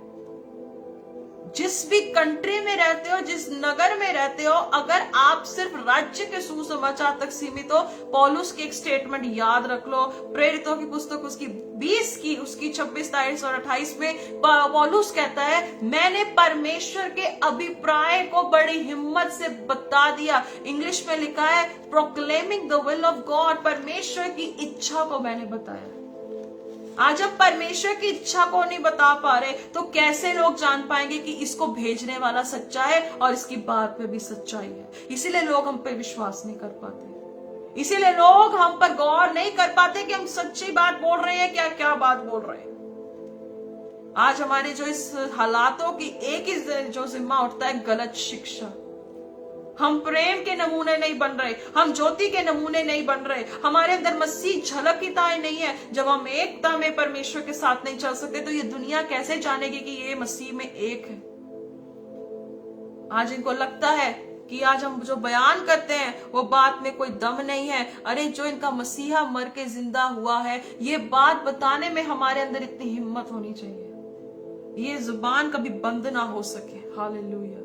जिस भी कंट्री में रहते हो, जिस नगर में रहते हो, अगर आप सिर्फ राज्य के सुसमाचार तक सीमित हो, पौलुस की एक स्टेटमेंट याद रख लो, प्रेरितों की पुस्तक उसकी 20 की उसकी 26, 23 और 28 में पौलुस कहता है मैंने परमेश्वर के अभिप्राय को बड़ी हिम्मत से बता दिया। इंग्लिश में लिखा है proclaiming the will of God, परमेश्वर की इच्छा को मैंने बताया। आज हम परमेश्वर की इच्छा को नहीं बता पा रहे तो कैसे लोग जान पाएंगे कि इसको भेजने वाला सच्चा है और इसकी बात में भी सच्चाई है। इसीलिए लोग हम पे विश्वास नहीं कर पाते, इसीलिए लोग हम पर गौर नहीं कर पाते कि हम सच्ची बात बोल रहे हैं क्या क्या बात बोल रहे हैं। आज हमारे जो इस हालातों की एक ही जो जिम्मा उठता है गलत शिक्षा। हम प्रेम के नमूने नहीं बन रहे, हम ज्योति के नमूने नहीं बन रहे, हमारे अंदर मसीह झलकताएं नहीं है। जब हम एकता में परमेश्वर के साथ नहीं चल सकते तो ये दुनिया कैसे जानेगी कि ये मसीह में एक है। आज इनको लगता है कि आज हम जो बयान करते हैं वो बात में कोई दम नहीं है। अरे जो इनका मसीहा मर के जिंदा हुआ है, ये बात बताने में हमारे अंदर इतनी हिम्मत होनी चाहिए। ये जुबान कभी बंद ना हो सके। हालेलुया।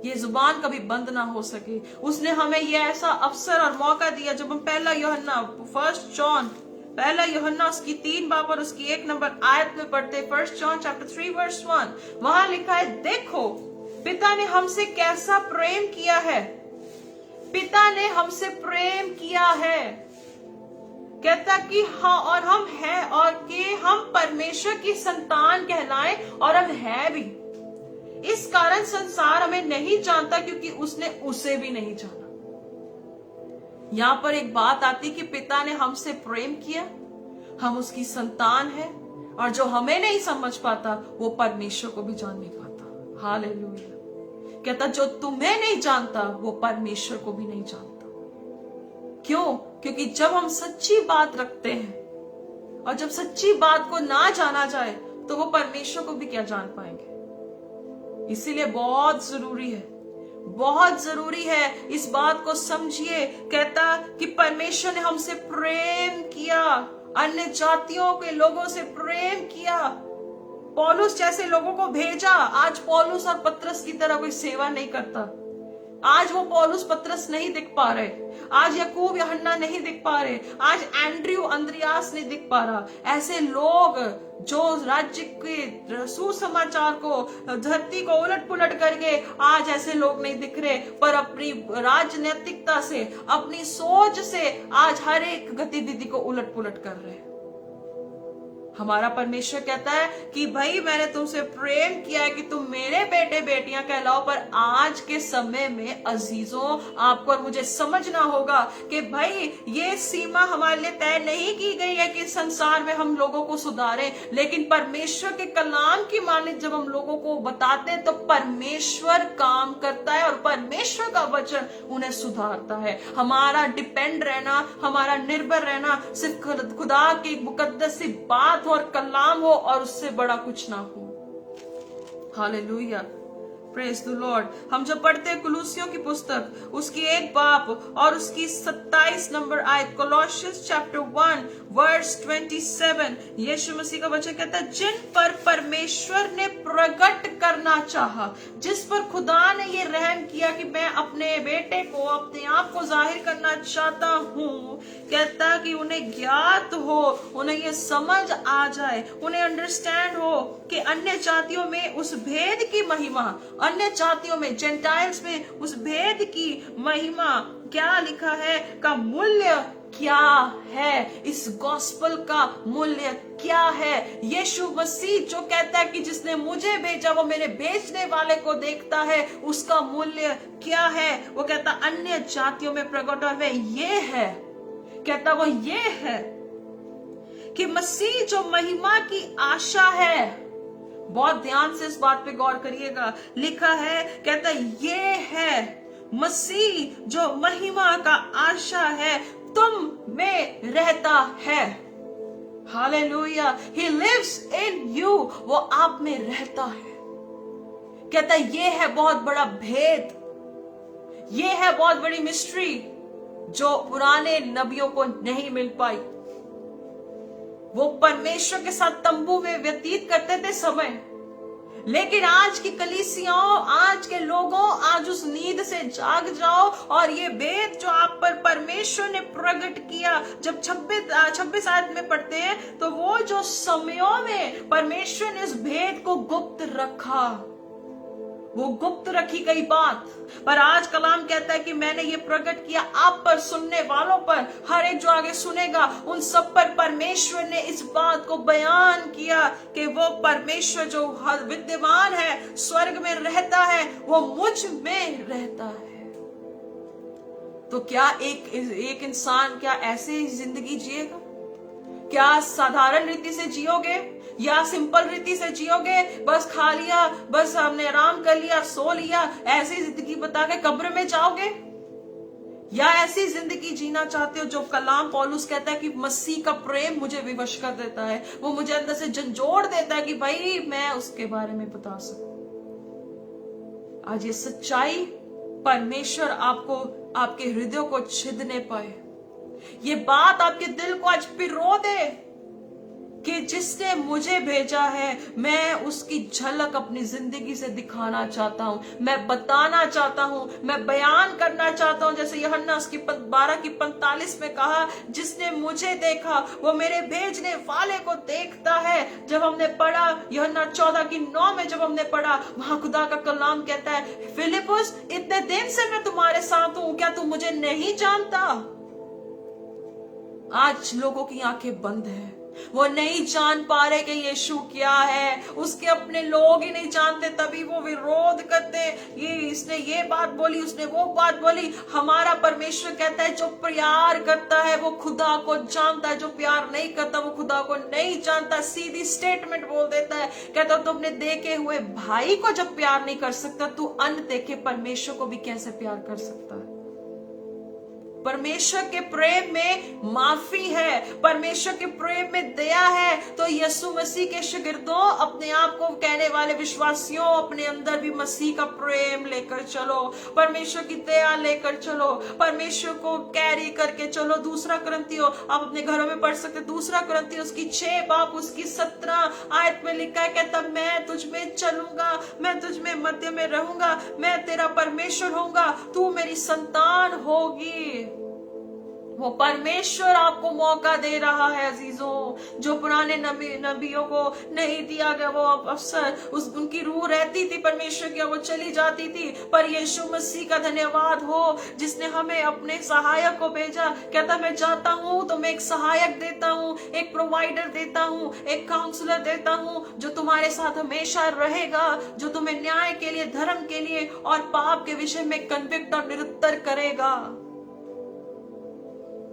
ये जुबान कभी बंद ना हो सके। उसने हमें ये ऐसा अवसर और मौका दिया। जब हम पहला यूहन्ना उसकी 3 बाब और उसकी 1 नंबर आयत में पढ़ते, 1 जॉन चैप्टर 3 वर्स 1, वहां लिखा है देखो पिता ने हमसे कैसा प्रेम किया है, पिता ने हमसे प्रेम किया है। कहता कि हाँ और हम हैं और कि हम परमेश्वर की संतान कहलाएं और हम हैं भी। इस कारण संसार हमें नहीं जानता क्योंकि उसने उसे भी नहीं जाना। यहां पर एक बात आती कि पिता ने हमसे प्रेम किया, हम उसकी संतान है, और जो हमें नहीं समझ पाता वो परमेश्वर को भी जान नहीं पाता। हालेलुया। कहता जो तुम्हें नहीं जानता वो परमेश्वर को भी नहीं जानता। क्यों? क्योंकि जब हम सच्ची बात रखते हैं और जब सच्ची बात को ना जाना जाए तो वो परमेश्वर को भी क्या जान पाएंगे। इसीलिए बहुत जरूरी है, बहुत जरूरी है, इस बात को समझिए। कहता कि परमेश्वर ने हमसे प्रेम किया, अन्य जातियों के लोगों से प्रेम किया, पौलुस जैसे लोगों को भेजा। आज पौलुस और पतरस की तरह कोई सेवा नहीं करता। आज वो पौलुस पतरस नहीं दिख पा रहे, आज याकूब यूहन्ना नहीं दिख पा रहे, आज एंड्रयू अंद्रियास नहीं दिख पा रहा। ऐसे लोग जो राज्य के सुसमाचार को, धरती को उलट पुलट करके, आज ऐसे लोग नहीं दिख रहे, पर अपनी राजनैतिकता से, अपनी सोच से आज हर एक गतिविधि को उलट पुलट कर रहे हैं। हमारा परमेश्वर कहता है कि भाई मैंने तुमसे प्रेम किया है कि तुम मेरे बेटे बेटियां कहलाओ। पर आज के समय में अजीजों, आपको और मुझे समझना होगा कि भाई ये सीमा हमारे लिए तय नहीं की गई है कि संसार में हम लोगों को सुधारें, लेकिन परमेश्वर के कलाम की मानित जब हम लोगों को बताते हैं तो परमेश्वर काम करता है और परमेश्वर का वचन उन्हें सुधारता है। हमारा डिपेंड रहना, हमारा निर्भर रहना सिर्फ खुदा की मुकद्दस सी बात और कलाम हो और उससे बड़ा कुछ ना हो। Hallelujah, praise the Lord. हम जब पढ़ते हैं कुलुसियों की पुस्तक, उसकी 1 बाब और उसकी 27 नंबर आयत, कोलोसियंस चैप्टर 1 वर्स 27, यीशु मसीह का वचन कहता है, जिन पर परमेश्वर ने प्रकट करना चाहा, जिस पर खुदा ने ये रहम किया कि मैं अपने बेटे को, अपने आप को जाहिर करना चाहता हूँ। कहता कि उन्हें ज्ञात हो, उन्हें ये समझ आ जाए, उन्हें अंडरस्टैंड हो कि अन्य जातियों में उस भेद की महिमा, अन्य जातियों में, जेंटाइल्स में उस भेद की महिमा क्या लिखा है, का मूल्य क्या है, इस गॉस्पेल का मूल्य क्या है। यीशु मसीह जो कहता है कि जिसने मुझे भेजा वो मेरे भेजने वाले को देखता है, उसका मूल्य क्या है। वो कहता अन्य जातियों में प्रकट हुए ये है, कहता वो ये है कि मसीह जो महिमा की आशा है, बहुत ध्यान से इस बात पे गौर करिएगा, लिखा है, कहता ये है मसीह जो महिमा का आशा है तुम में रहता है। Hallelujah, he lives in you, वो आप में रहता है। कहता ये है बहुत बड़ा भेद, ये है बहुत बड़ी मिस्ट्री जो पुराने नबियों को नहीं मिल पाई। वो परमेश्वर के साथ तंबू में व्यतीत करते थे समय, लेकिन आज की कलीसियाओं, आज के लोगों, आज उस नींद से जाग जाओ और ये भेद जो आप पर परमेश्वर ने प्रकट किया, जब 26 आयत में पढ़ते हैं तो वो जो समयों में परमेश्वर ने इस भेद को गुप्त रखा, वो गुप्त रखी गई बात, पर आज कलाम कहता है कि मैंने ये प्रकट किया आप पर, सुनने वालों पर, हर एक जो आगे सुनेगा उन सब पर परमेश्वर ने इस बात को बयान किया कि वो परमेश्वर जो विद्यमान है, स्वर्ग में रहता है, वो मुझ में रहता है। तो क्या एक इंसान क्या ऐसे जिंदगी जिएगा? क्या साधारण रीति से जियोगे या सिंपल रीति से जियोगे? बस खा लिया, बस हमने आराम कर लिया, सो लिया, ऐसी जिंदगी बता के कब्र में जाओगे? या ऐसी जिंदगी जीना चाहते हो जो कलाम पौलुस कहता है कि मसीह का प्रेम मुझे विवश कर देता है, वो मुझे अंदर से झंझोड़ देता है कि भाई मैं उसके बारे में बता सकूं। आज ये सच्चाई परमेश्वर आपको, आपके हृदय को छिदने पाए, ये बात आपके दिल को आज पिरो दे कि जिसने मुझे भेजा है मैं उसकी झलक अपनी जिंदगी से दिखाना चाहता हूं, मैं बताना चाहता हूं, मैं बयान करना चाहता हूं। जैसे यूहन्ना उसकी 12:45 में कहा, जिसने मुझे देखा वो मेरे भेजने वाले को देखता है। जब हमने पढ़ा यूहन्ना 14:9 में, जब हमने पढ़ा, वहां खुदा का कलाम कहता है, फिलिपुस इतने दिन से मैं तुम्हारे साथ हूं, क्या तू मुझे नहीं जानता? आज लोगों की आंखें बंद है, वो नहीं जान पा रहे कि यीशु क्या है, उसके अपने लोग ही नहीं जानते, तभी वो विरोध करते, ये इसने ये बात बोली, उसने वो बात बोली। हमारा परमेश्वर कहता है जो प्यार करता है वो खुदा को जानता है, जो प्यार नहीं करता वो खुदा को नहीं जानता। सीधी स्टेटमेंट बोल देता है, कहता तो अपने देखे हुए भाई को जब प्यार नहीं कर सकता, तू अनदेखे परमेश्वर को भी कैसे प्यार कर सकता है? परमेश्वर के प्रेम में माफी है, परमेश्वर के प्रेम में दया है। तो यीशु मसीह के शागिर्दों, अपने आप को कहने वाले विश्वासियों, अपने अंदर भी मसीह का प्रेम लेकर चलो, परमेश्वर की दया लेकर चलो, परमेश्वर को कैरी करके चलो। दूसरा कुरिन्थियों, आप अपने घरों में पढ़ सकते, दूसरा कुरिन्थियों उसकी 6 बाब उसकी 17 आयत में लिखा है, कहता मैं तुझ में चलूंगा, मैं तुझ में मध्य में रहूंगा, मैं तेरा परमेश्वर होऊंगा, तू मेरी संतान होगी। वो परमेश्वर आपको मौका दे रहा है अजीजों, जो पुराने नबियों को नहीं दिया गया वो अवसर, उनकी रूह रहती थी परमेश्वर की, वो चली जाती थी। पर यीशु मसीह का धन्यवाद हो जिसने हमें अपने सहायक को भेजा। कहता मैं जाता हूँ तो मैं एक सहायक देता हूँ, एक प्रोवाइडर देता हूँ, एक काउंसलर देता हूँ, जो तुम्हारे साथ हमेशा रहेगा, जो तुम्हें न्याय के लिए, धर्म के लिए और पाप के विषय में कन्विक्ट और निरुत्तर करेगा।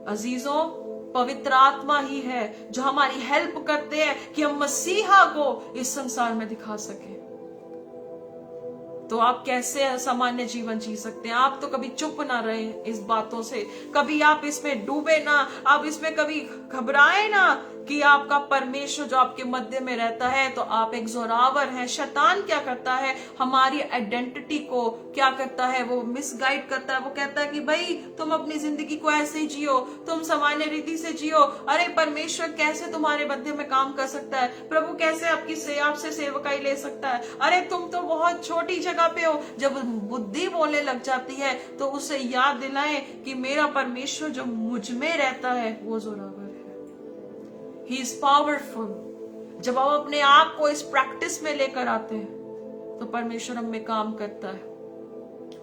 अजीजों, पवित्र आत्मा ही है जो हमारी हेल्प करते हैं कि हम मसीहा को इस संसार में दिखा सके। तो आप कैसे सामान्य जीवन जी सकते हैं? आप तो कभी चुप ना रहे इस बातों से, कभी आप इसमें डूबे ना, आप इसमें कभी घबराए ना कि आपका परमेश्वर जो आपके मध्य में रहता है तो आप एक जोरावर हैं। शैतान क्या करता है? हमारी आइडेंटिटी को क्या करता है? वो मिसगाइड करता है। वो कहता है कि भाई तुम अपनी जिंदगी को ऐसे ही जियो, तुम सामान्य रीति से जियो। अरे परमेश्वर कैसे तुम्हारे मध्य में काम कर सकता है? प्रभु कैसे आपसे सेवकाई ले सकता है? अरे तुम तो बहुत छोटी जगह पे हो। जब बुद्धि बोलने लग जाती है तो उसे याद दिलाएं कि मेरा परमेश्वर जो मुझ में रहता है वो जोरावर है। He is powerful। जब हम अपने आप को इस प्रैक्टिस में लेकर आते हैं तो परमेश्वर हम में काम करता है,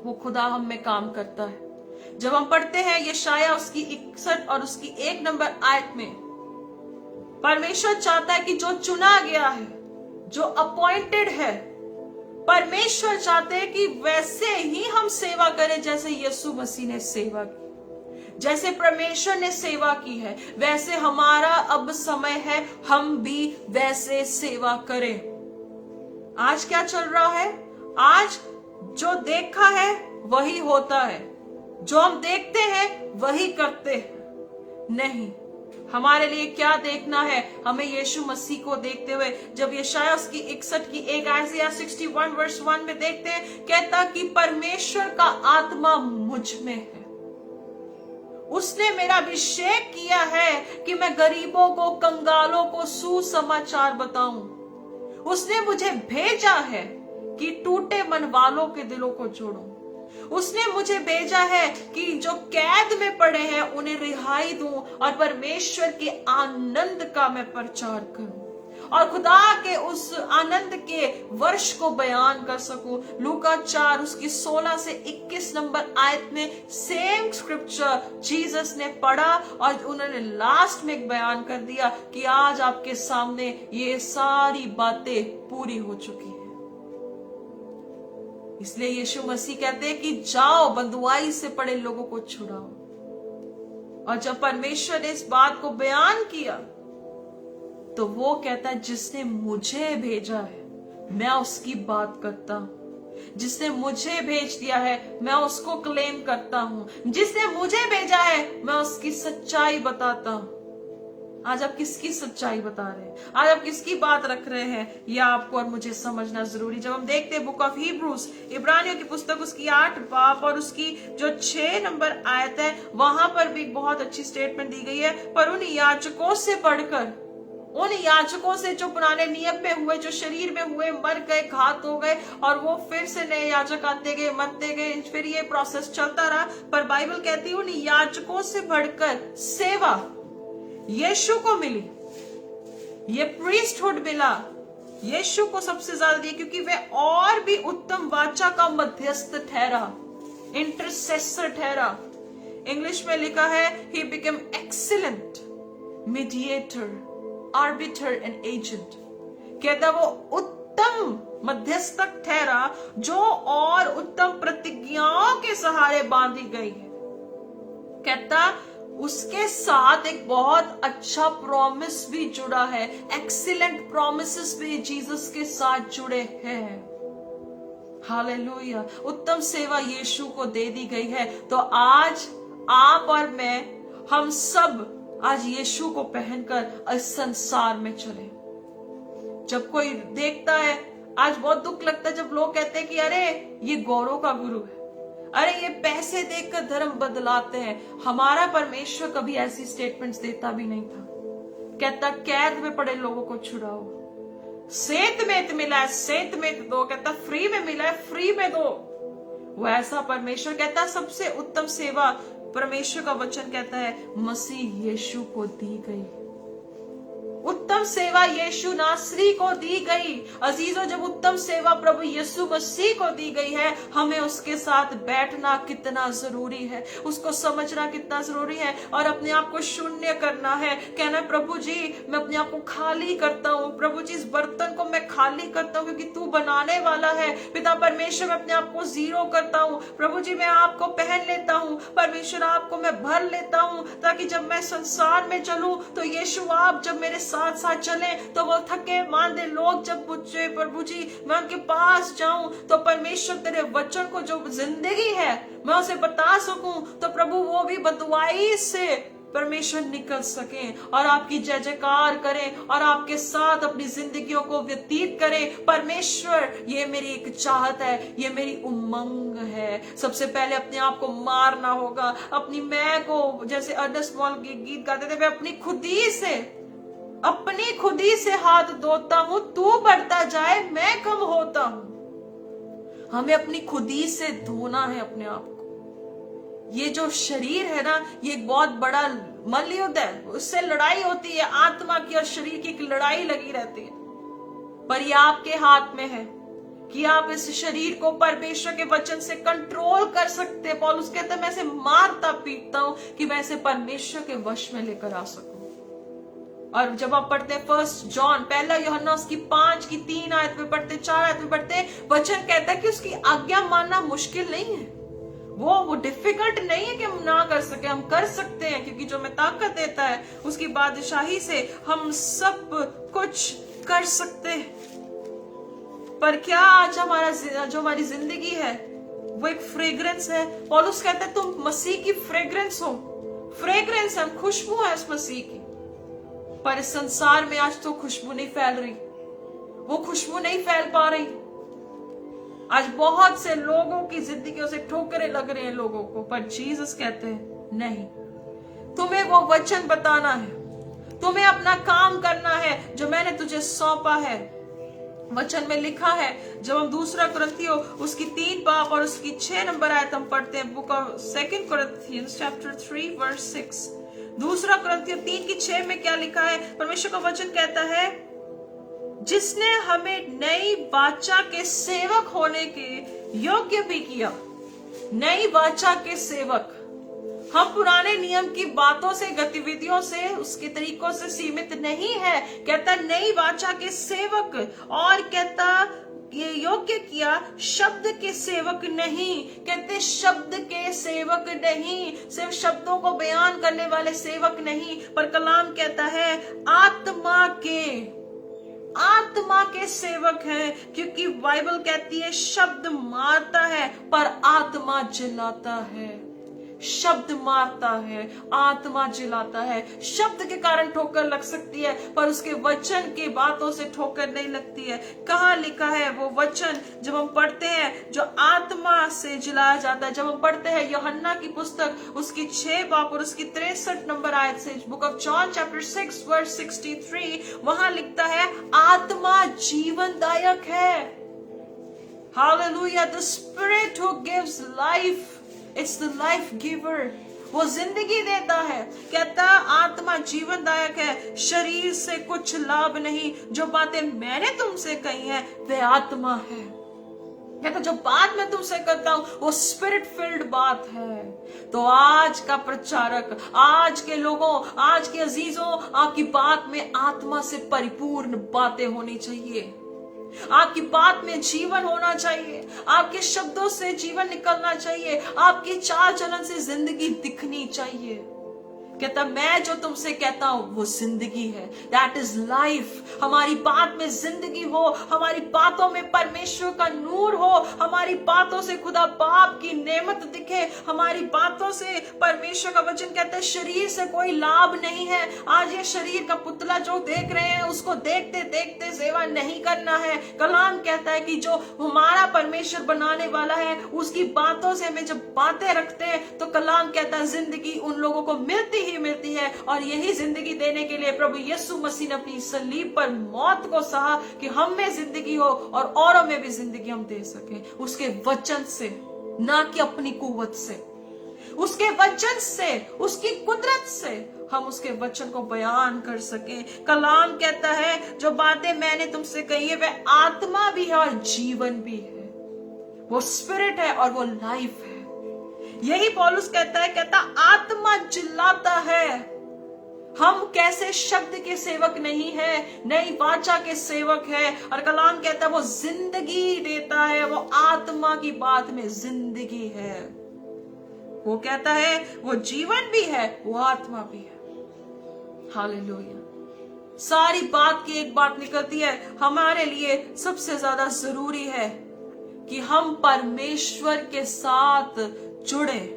वो खुदा हम में काम करता है। जब हम पढ़ते हैं यशाया उसकी 61 और उसकी 1 नंबर आयत में, परमेश्वर चाहता है कि जो चुना गया है, जो अपॉइंटेड है, परमेश्वर चाहते हैं कि वैसे ही हम सेवा करें जैसे यीशु मसीह ने सेवा की, जैसे परमेश्वर ने सेवा की है, वैसे हमारा अब समय है हम भी वैसे सेवा करें। आज क्या चल रहा है? आज जो देखा है वही होता है, जो हम देखते हैं वही करते हैं। नहीं, हमारे लिए क्या देखना है? हमें यीशु मसीह को देखते हुए, जब यशाया उसकी 61 की 1 आयत या 61 वर्स 1 में देखते हैं, कहता कि परमेश्वर का आत्मा मुझ में है, उसने मेरा अभिषेक किया है कि मैं गरीबों को, कंगालों को सुसमाचार बताऊं। उसने मुझे भेजा है कि टूटे मन वालों के दिलों को जोड़ूं। उसने मुझे भेजा है कि जो कैद में पड़े हैं उन्हें रिहाई दूं और परमेश्वर के आनंद का मैं प्रचार करूं और खुदा के उस आनंद के वर्ष को बयान कर सकूं। लूका 4 उसकी 16 से 21 नंबर आयत में सेम स्क्रिप्चर जीसस ने पढ़ा और उन्होंने लास्ट में एक बयान कर दिया कि आज आपके सामने ये सारी बातें पूरी हो चुकी है। इसलिए यीशु मसीह कहते हैं कि जाओ, बंधुआई से पड़े लोगों को छुड़ाओ। और जब परमेश्वर ने इस बात को बयान किया तो वो कहता है जिसने मुझे भेजा है मैं उसकी बात करता हूं, जिसने मुझे भेज दिया है मैं उसको क्लेम करता हूं, जिसने मुझे भेजा है मैं उसकी सच्चाई बताता हूं। आज आप किसकी सच्चाई बता रहे हैं? आज आप किसकी बात रख रहे हैं? यह आपको और मुझे समझना जरूरी। जब हम देखते हैं बुक ऑफ हिब्रूज, इब्रानियों की पुस्तक उसकी 8 बाब और उसकी जो 6 नंबर आयत है, वहां पर भी बहुत अच्छी स्टेटमेंट दी गई है। पर उन याजकों से बढ़कर, उन याजकों से जो पुराने नियम में हुए, जो शरीर में हुए, मर गए, घात हो गए और वो फिर से नए याजक आते गए, मरते गए, फिर ये प्रोसेस चलता रहा। पर बाइबल कहती है उन याजकों से बढ़कर सेवा यीशु को मिली, ये प्रीस्टहुड मिला यीशु को सबसे ज्यादा दिया, क्योंकि वह और भी उत्तम वाचा का मध्यस्थ ठहरा, इंटरसेसर ठहरा। इंग्लिश में लिखा है he became excellent mediator, arbiter and agent। कहता वो उत्तम मध्यस्थक ठहरा जो और उत्तम प्रतिज्ञाओं के सहारे बांधी गई है। कहता उसके साथ एक बहुत अच्छा प्रॉमिस भी जुड़ा है, एक्सीलेंट प्रॉमिसेस भी जीसस के साथ जुड़े हैं। हालेलुया। उत्तम सेवा यीशु को दे दी गई है। तो आज आप और मैं, हम सब आज यीशु को पहनकर इस संसार में चले। जब कोई देखता है, आज बहुत दुख लगता है जब लोग कहते हैं कि अरे ये गौरव का गुरु है, अरे ये पैसे देकर धर्म बदलाते हैं। हमारा परमेश्वर कभी ऐसी स्टेटमेंट्स देता भी नहीं था। कहता कैद में पड़े लोगों को छुड़ाओ, सेत में मिला है सेत में दो, कहता फ्री में मिला है फ्री में दो। वो ऐसा परमेश्वर कहता सबसे उत्तम सेवा, परमेश्वर का वचन कहता है मसीह यीशु को दी गई। उत्तम सेवा यीशु नासरी को दी गई। अजीजों, जब उत्तम सेवा प्रभु यीशु मसीह को दी गई है, हमें उसके साथ बैठना कितना जरूरी है, उसको समझना कितना जरूरी है और अपने आप को शून्य करना है। कहना प्रभु जी मैं अपने आप को खाली करता हूँ, प्रभु जी इस बर्तन को मैं खाली करता हूँ क्योंकि तू बनाने वाला है। पिता परमेश्वर मैं अपने आप को जीरो करता हूँ, प्रभु जी मैं आपको पहन लेता हूँ, परमेश्वर आपको मैं भर लेता हूँ, ताकि जब मैं संसार में चलूं तो यीशु आप जब मेरे साथ साथ चले तो वो थके मांदे लोग जब पूछे प्रभु जी मैं उनके पास जाऊं तो परमेश्वर तेरे वचन को जो जिंदगी है मैं उसे बता सकूं, तो प्रभु वो भी बदवाई से परमेश्वर निकल सके और आपकी जय जयकार करें और आपके साथ अपनी जिंदगियों को व्यतीत करें। परमेश्वर ये मेरी एक चाहत है, ये मेरी उमंग है। सबसे पहले अपने आप को मारना होगा, अपनी मैं को, जैसे अर्नेस्ट मॉल के गीत गाते थे, मैं अपनी खुदी से हाथ धोता हूं, तू बढ़ता जाए मैं कम होता हूं। हमें अपनी खुदी से धोना है अपने आप को। ये जो शरीर है ना, ये एक बहुत बड़ा मल्लयुद्ध है, उससे लड़ाई होती है, आत्मा की और शरीर की एक लड़ाई लगी रहती है। पर ये आपके हाथ में है कि आप इस शरीर को परमेश्वर के वचन से कंट्रोल कर सकते हैं। पौलुस कहता है मैं इसे मारता पीटता हूं कि मैं इसे परमेश्वर के वश में लेकर आ सकूं। और जब आप पढ़ते हैं 1 जॉन, पहला यूहन्ना उसकी 5 की 3 आयत में पढ़ते, 4 आयत में पढ़ते, वचन कहता है कि उसकी आज्ञा मानना मुश्किल नहीं है, वो डिफिकल्ट नहीं है कि हम ना कर सके, हम कर सकते हैं, क्योंकि जो हमें ताकत देता है उसकी बादशाही से हम सब कुछ कर सकते हैं। पर क्या आज जो हमारी जिंदगी है वो एक फ्रेग्रेंस है। पौलुस कहता है तुम मसीह की फ्रेग्रेंस हो, फ्रेग्रेंस हम खुशबू है उस मसीह की। पर इस संसार में आज तो खुशबू नहीं फैल रही, वो खुशबू नहीं फैल पा रही। आज बहुत से लोगों की जिंदगियों से ठोकरें लग रही हैं लोगों को, पर जीसस कहते हैं नहीं, तुम्हें वो वचन बताना है, तुम्हें अपना काम करना है जो मैंने तुझे सौंपा है। वचन में लिखा है, जब हम 2 कुरिन्थियों उसकी 3 बाब और उसकी 6 नंबर आयत हम पढ़ते हैं, book of 2 Corinthians chapter 3 verse 6, 2 कुरिन्थियों 3 की 6 में क्या लिखा है? परमेश्वर का वचन कहता है जिसने हमें नई वाचा के सेवक होने के योग्य भी किया। नई वाचा के सेवक, हम पुराने नियम की बातों से, गतिविधियों से, उसके तरीकों से सीमित नहीं है। कहता नई वाचा के सेवक, और कहता ये योग्य किया, शब्द के सेवक नहीं। कहते शब्द के सेवक नहीं, सिर्फ शब्दों को बयान करने वाले सेवक नहीं, पर कलाम कहता है आत्मा के सेवक है, क्योंकि बाइबल कहती है शब्द मारता है पर आत्मा जिलाता है। शब्द मारता है, आत्मा जिलाता है। शब्द के कारण ठोकर लग सकती है, पर उसके वचन की बातों से ठोकर नहीं लगती है। कहाँ लिखा है वो वचन? जब हम पढ़ते हैं जो आत्मा से जिलाया जाता है, जब हम पढ़ते हैं यूहन्ना की पुस्तक उसकी 6 बाब और उसकी 63 नंबर आयत से, book of John chapter 6 verse 63, वहां लिखता है आत्मा जीवनदायक है। Hallelujah, the spirit who gives life, it's the life giver, वो जिंदगी देता है। कहता आत्मा जीवनदायक है, शरीर से कुछ लाभ नहीं। जो बातें मैंने तुमसे कही हैं वे आत्मा है। कहता जो बात मैं तुमसे करता हूं वो स्पिरिट फिल्ड बात है। तो आज का प्रचारक, आज के लोगों, आज के अजीजों, आपकी बात में आत्मा से परिपूर्ण बातें होनी चाहिए। आपकी बात में जीवन होना चाहिए, आपके शब्दों से जीवन निकलना चाहिए, आपकी चाल चलन से जिंदगी दिखनी चाहिए। कहता मैं जो तुमसे कहता हूं वो जिंदगी है, दैट इज लाइफ। हमारी बात में जिंदगी हो, हमारी बातों में परमेश्वर का नूर हो, हमारी बातों से खुदा बाप की नेमत दिखे, हमारी बातों से परमेश्वर का वचन कहता है शरीर से कोई लाभ नहीं है। आज ये शरीर का पुतला जो देख रहे हैं उसको देखते देखते सेवा नहीं करना है। कलाम कहता है कि जो हमारा परमेश्वर बनाने वाला है उसकी बातों से हमें जब बातें रखते हैं तो कलाम कहता है जिंदगी उन लोगों को मिलती है। और यही जिंदगी देने के लिए प्रभु यीशु मसीह ने अपनी सलीब पर मौत को सहा कि हम में जिंदगी हो और औरों में भी जिंदगी हम दे सके, उसके वचन से, ना कि अपनी कुव्वत से, उसके वचन से, उसकी कुदरत से हम उसके वचन को बयान कर सके। कलाम कहता है जो बातें मैंने तुमसे कही है वह आत्मा भी है और जीवन भी है, वो स्पिरिट है और वो लाइफ है। यही पौलुस कहता है, आत्मा चिल्लाता है हम कैसे शब्द के सेवक नहीं है, नई वाचा के सेवक है। और कलाम कहता है वो जिंदगी देता है, वो आत्मा की बात में जिंदगी है। वो कहता है वो जीवन भी है, वो आत्मा भी है। हालेलुया। सारी बात की एक बात निकलती है, हमारे लिए सबसे ज्यादा जरूरी है कि हम परमेश्वर के साथ जुड़े।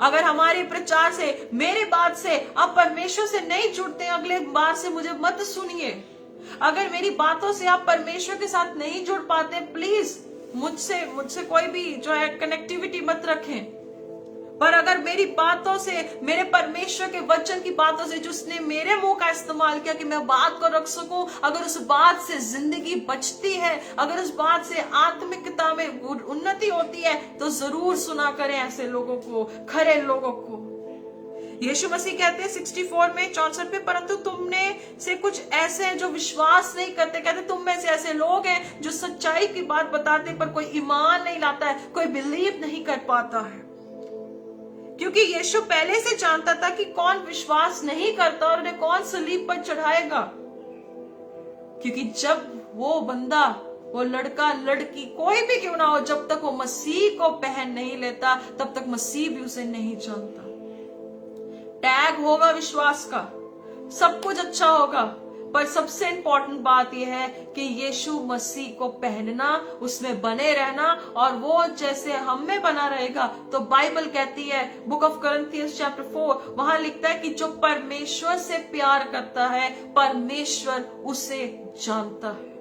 अगर हमारे प्रचार से, मेरी बात से आप परमेश्वर से नहीं जुड़ते, अगले बार से मुझे मत सुनिए। अगर मेरी बातों से आप परमेश्वर के साथ नहीं जुड़ पाते, प्लीज मुझसे कोई भी जो है कनेक्टिविटी मत रखें। पर अगर मेरी बातों से, मेरे परमेश्वर के वचन की बातों से, जिसने मेरे मुंह का इस्तेमाल किया कि मैं बात को रख सकूं, अगर उस बात से जिंदगी बचती है, अगर उस बात से आत्मिकता में उन्नति होती है, तो जरूर सुना करें ऐसे लोगों को, खरे लोगों को। यीशु मसीह कहते हैं 64 में 64 में, परंतु तुमने से कुछ ऐसे हैं जो विश्वास नहीं करते। कहते तुम में से ऐसे लोग हैं जो सच्चाई की बात बताते पर कोई ईमान नहीं लाता है, कोई बिलीव नहीं कर पाता है। क्योंकि यीशु पहले से जानता था कि कौन विश्वास नहीं करता और उन्हें कौन सलीब पर चढ़ाएगा। क्योंकि जब वो बंदा, वो लड़का, लड़की, कोई भी क्यों ना हो, जब तक वो मसीह को पहन नहीं लेता तब तक मसीह भी उसे नहीं जानता। टैग होगा विश्वास का, सब कुछ अच्छा होगा, पर सबसे इंपॉर्टेंट बात यह है कि यीशु मसीह को पहनना, उसमें बने रहना, और वो जैसे हम में बना रहेगा। तो बाइबल कहती है, बुक ऑफ कोरिन्थियंस चैप्टर 4, वहां लिखता है कि जो परमेश्वर से प्यार करता है परमेश्वर उसे जानता है।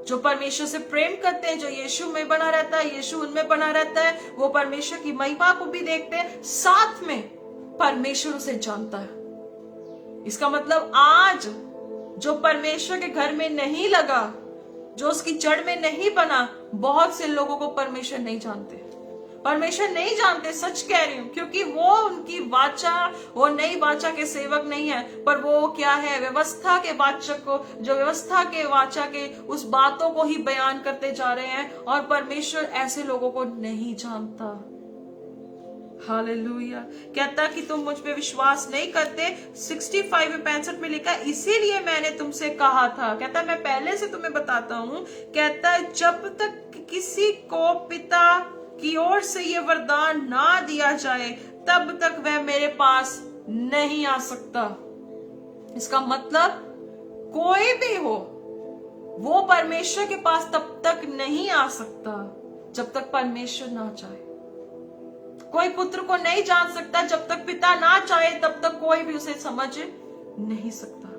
जो परमेश्वर से प्रेम करते हैं, जो यीशु में बना रहता है, यीशु उनमें बना रहता है, वो परमेश्वर की महिमा को भी देखते हैं, साथ में परमेश्वर उसे जानता है। इसका मतलब आज जो परमेश्वर के घर में नहीं लगा, जो उसकी जड़ में नहीं बना, बहुत से लोगों को परमेश्वर नहीं जानते। परमेश्वर नहीं जानते, सच कह रही हूं, क्योंकि वो उनकी वाचा, वो नई वाचा के सेवक नहीं है, पर वो क्या है, व्यवस्था के वाचक को, जो व्यवस्था के वाचा के उस बातों को ही बयान करते जा रहे हैं, और परमेश्वर ऐसे लोगों को नहीं जानता। हालेलुया। कहता कि तुम मुझ पे विश्वास नहीं करते। 65 में 65 में लिखा, इसीलिए मैंने तुमसे कहा था। कहता मैं पहले से तुम्हें बताता हूं, कहता जब तक किसी को पिता की ओर से ये वरदान ना दिया जाए तब तक वह मेरे पास नहीं आ सकता। इसका मतलब कोई भी हो, वो परमेश्वर के पास तब तक नहीं आ सकता जब तक परमेश्वर ना चाहे। कोई पुत्र को नहीं जान सकता जब तक पिता ना चाहे, तब तक कोई भी उसे समझ नहीं सकता।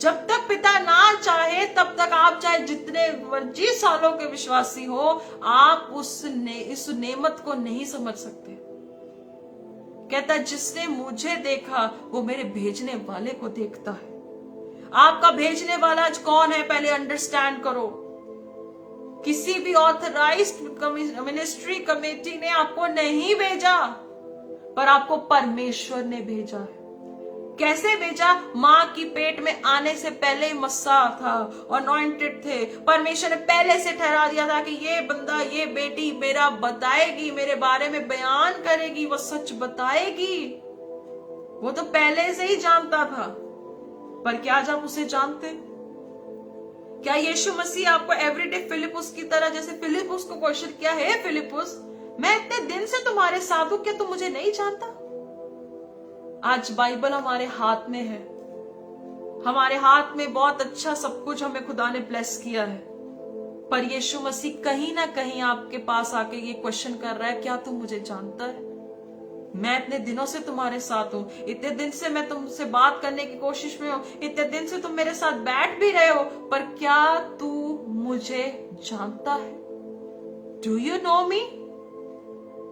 जब तक पिता ना चाहे तब तक आप चाहे जितने मर्जी सालों के विश्वासी हो, आप इस नेमत को नहीं समझ सकते। कहता जिसने मुझे देखा वो मेरे भेजने वाले को देखता है। आपका भेजने वाला आज कौन है, पहले अंडरस्टैंड करो। किसी भी ऑथराइज्ड मिनिस्ट्री कमेटी ने आपको नहीं भेजा, पर आपको परमेश्वर ने भेजा है। कैसे भेजा? मां की पेट में आने से पहले ही मस्सा था, अनॉइंटेड थे। परमेश्वर ने पहले से ठहरा दिया था कि ये बंदा, ये बेटी मेरा बताएगी, मेरे बारे में बयान करेगी, वो सच बताएगी। वो तो पहले से ही जानता था। पर क्या आज आप उसे जानते? क्या यीशु मसीह आपको एवरीडे फिलिपुस की तरह, जैसे फिलिपुस को क्वेश्चन किया है, फिलिपुस मैं इतने दिन से तुम्हारे साथ हूं, क्या तुम मुझे नहीं जानता? आज बाइबल हमारे हाथ में है, हमारे हाथ में बहुत अच्छा सब कुछ हमें खुदा ने ब्लेस किया है, पर यीशु मसीह कहीं ना कहीं आपके पास आके ये क्वेश्चन कर रहा है, क्या तुम मुझे जानता है? मैं इतने दिनों से तुम्हारे साथ हूं, इतने दिन से मैं तुमसे बात करने की कोशिश में हूं, इतने दिन से तुम मेरे साथ बैठ भी रहे हो, पर क्या तू मुझे जानता है? डू यू नो मी?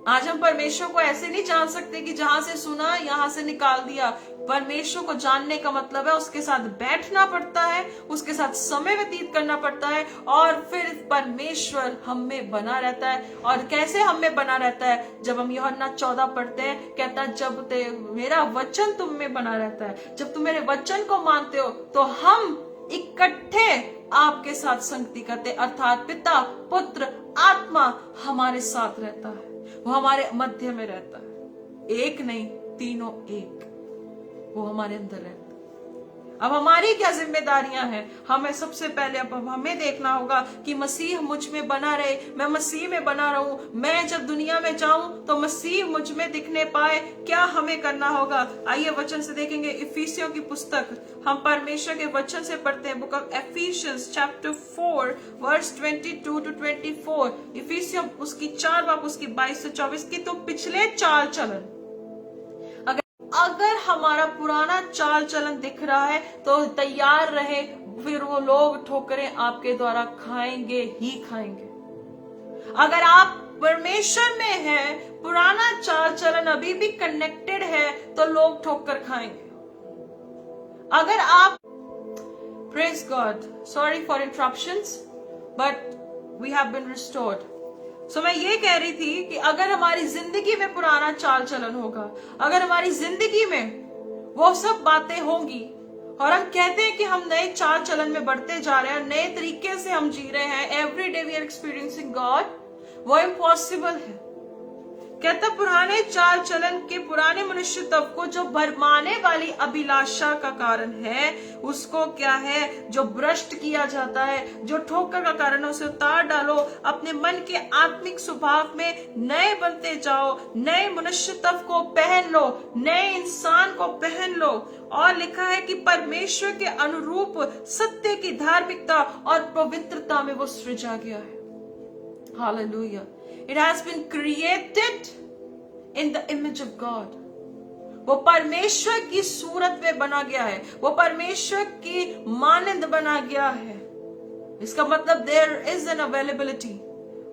आज हम परमेश्वर को ऐसे नहीं जान सकते कि जहां से सुना यहां से निकाल दिया। परमेश्वर को जानने का मतलब है उसके साथ बैठना पड़ता है, उसके साथ समय व्यतीत करना पड़ता है, और फिर परमेश्वर हम में बना रहता है। और कैसे हम में बना रहता है? जब हम यूहन्ना 14 पढ़ते हैं, कहता है जब मेरा वचन तुम में बना रहता है, जब तुम मेरे वचन को मानते हो तो हम इकट्ठे आपके साथ संगति करते, अर्थात पिता पुत्र आत्मा हमारे साथ रहता है, वो हमारे मध्य में रहता है। एक नहीं, तीनों एक, वो हमारे अंदर रहता है। अब हमारी क्या जिम्मेदारियां हैं? हमें सबसे पहले अब हमें देखना होगा कि मसीह मुझ में बना रहे, मैं मसीह में बना रहूं, मैं जब दुनिया में जाऊं तो मसीह मुझ में दिखने पाए। क्या हमें करना होगा? आइए वचन से देखेंगे। इफिसियों की पुस्तक हम परमेश्वर के वचन से पढ़ते हैं, book of Ephesians chapter 4 verse 22 to 24। इफिसियों उसकी 4 बाब उसकी 22 से 24 की तो पिछले चाल चलन, अगर हमारा पुराना चाल चलन दिख रहा है तो तैयार रहे, फिर वो लोग ठोकरें आपके द्वारा खाएंगे ही खाएंगे। अगर आप परमेश्वर में हैं, पुराना चाल चलन अभी भी कनेक्टेड है, तो लोग ठोकर खाएंगे। अगर आप praise God, sorry for interruptions but we have been restored. So मैं ये कह रही थी कि अगर हमारी जिंदगी में पुराना चाल चलन होगा, अगर हमारी जिंदगी में वो सब बातें होंगी, और हम कहते हैं कि हम नए चाल चलन में बढ़ते जा रहे हैं, नए तरीके से हम जी रहे हैं, every day we are experiencing God, वो इम्पॉसिबल है। कहता पुराने चाल चलन के पुराने मनुष्य तब को जो भरमाने वाली अभिलाषा का कारण है, उसको क्या है? जो भ्रष्ट किया जाता है, जो ठोकर का कारण है, उसे उतार डालो। अपने मन के आत्मिक स्वभाव में नए बनते जाओ, नए मनुष्य तब को पहन लो, नए इंसान को पहन लो। और लिखा है कि परमेश्वर के अनुरूप सत्य की धार्मिकता और पवित्रता में वो सृजा गया है। Hallelujah. It has been created in the image of God. वो परमेश्वर की सूरत में बना गया है, वो परमेश्वर की मानंद बना गया है। इसका मतलब there is an availability,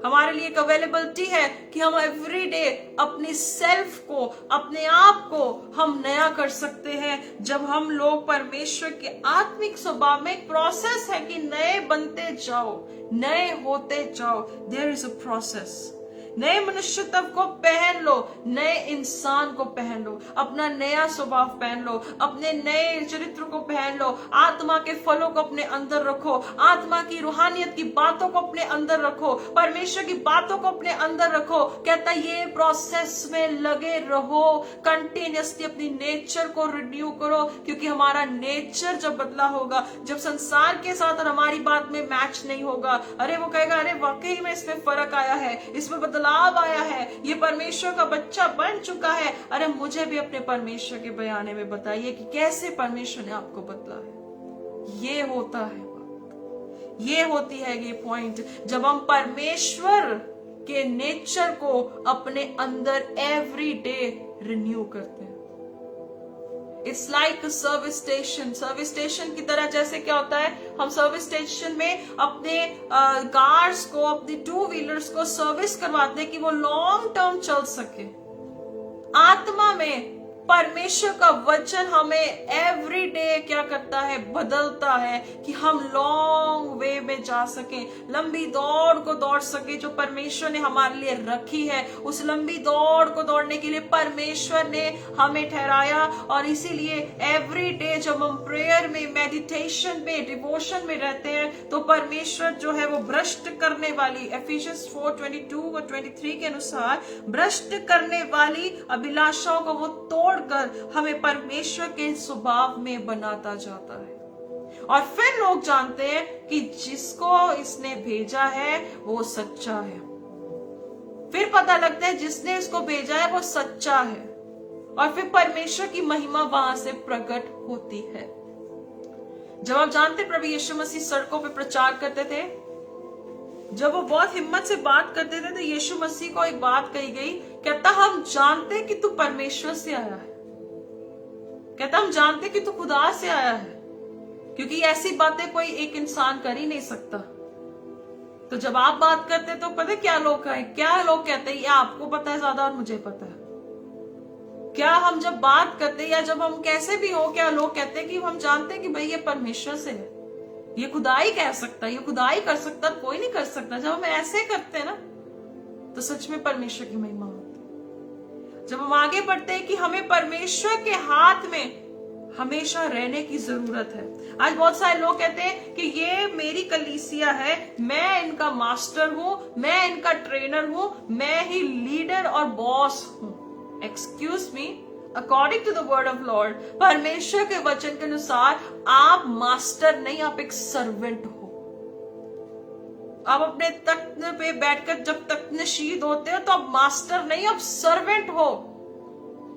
हमारे लिए एक अवेलेबिलिटी है कि हम एवरी डे अपनी सेल्फ को, अपने आप को हम नया कर सकते हैं। जब हम लोग परमेश्वर के आत्मिक स्वभाव में, एक प्रोसेस है कि नए बनते जाओ, नए होते जाओ। There is a process. नए मनुष्य तब को पहन लो, नए इंसान को पहन लो, अपना नया स्वभाव पहन लो, अपने नए चरित्र को पहन लो, आत्मा के फलों को अपने अंदर रखो, आत्मा की रूहानियत की बातों को अपने अंदर रखो, परमेश्वर की बातों को अपने अंदर रखो। कहता ये प्रोसेस में लगे रहो, कंटिन्यूसली अपनी नेचर को रिन्यू करो, क्योंकि हमारा नेचर जब बदला होगा, जब संसार के साथ और हमारी बात में मैच नहीं होगा, अरे वो कहेगा अरे वाकई में इसमें फर्क आया है, इसमें बदलाव आया है, ये परमेश्वर का बच्चा बन चुका है। अरे मुझे भी अपने परमेश्वर के बयाने में बताइए कि कैसे परमेश्वर ने आपको बदला है। ये होता है बात, ये होती है ये पॉइंट, जब हम परमेश्वर के नेचर को अपने अंदर एवरी डे रिन्यू करते हैं। It's like service station. Service station की तरह जैसे क्या होता है, हम सर्विस स्टेशन में अपने कार्स को, अपनी 2 व्हीलर्स को सर्विस करवाते हैं कि वो लॉन्ग टर्म चल सके। आत्मा में परमेश्वर का वचन हमें एवरी डे क्या करता है? बदलता है कि हम लॉन्ग वे में जा सके, लंबी दौड़ को दौड़ सके जो परमेश्वर ने हमारे लिए रखी है। उस लंबी दौड़ को दौड़ने के लिए परमेश्वर ने हमें ठहराया, और इसीलिए एवरी डे जब हम प्रेयर में, मेडिटेशन में, डिवोशन में रहते हैं, तो परमेश्वर जो है वो भ्रष्ट करने वाली, एफिशियंस 4:22 और 23 के अनुसार भ्रष्ट करने वाली अभिलाषाओं को वो तोड़ कर हमें परमेश्वर के स्वभाव में बनाता जाता है। और फिर लोग जानते हैं कि जिसको इसने भेजा है वो सच्चा है। फिर पता लगता है जिसने इसको भेजा है वो सच्चा है। और फिर परमेश्वर की महिमा वहां से प्रकट होती है। जब आप जानते प्रभु यीशु मसीह सड़कों पे प्रचार करते थे, जब वो बहुत हिम्मत से बात करते थे, तो यीशु मसीह को एक बात कही गई, कहता हम जानते कि तू परमेश्वर से आया है, कहता हम जानते कि तू खुदा से आया है, क्योंकि ऐसी बातें कोई एक इंसान कर ही नहीं सकता। तो जब आप बात करते तो पता क्या लोग कहते हैं, ये आपको पता है ज्यादा और मुझे पता है। क्या हम जब बात करते या जब हम कैसे भी हो, क्या लोग कहते हैं कि हम जानते हैं कि भाई ये परमेश्वर से है, ये खुदा ही कह सकता है, ये खुदा ही कर सकता, कोई नहीं कर सकता। जब हम ऐसे करते हैं ना, तो सच में परमेश्वर की महिमा होती है। जब हम आगे बढ़ते हैं कि हमें परमेश्वर के हाथ में हमेशा रहने की जरूरत है। आज बहुत सारे लोग कहते हैं कि ये मेरी कलीसिया है, मैं इनका मास्टर हूं, मैं इनका ट्रेनर हूं, मैं ही लीडर और बॉस हूं। Excuse me, according to the word of Lord, परमेश्वर के वचन के अनुसार आप मास्टर नहीं, आप एक सर्वेंट हो। आप अपने तख्त पे बैठकर जब तक नशीद होते हो तो आप मास्टर नहीं, आप सर्वेंट हो।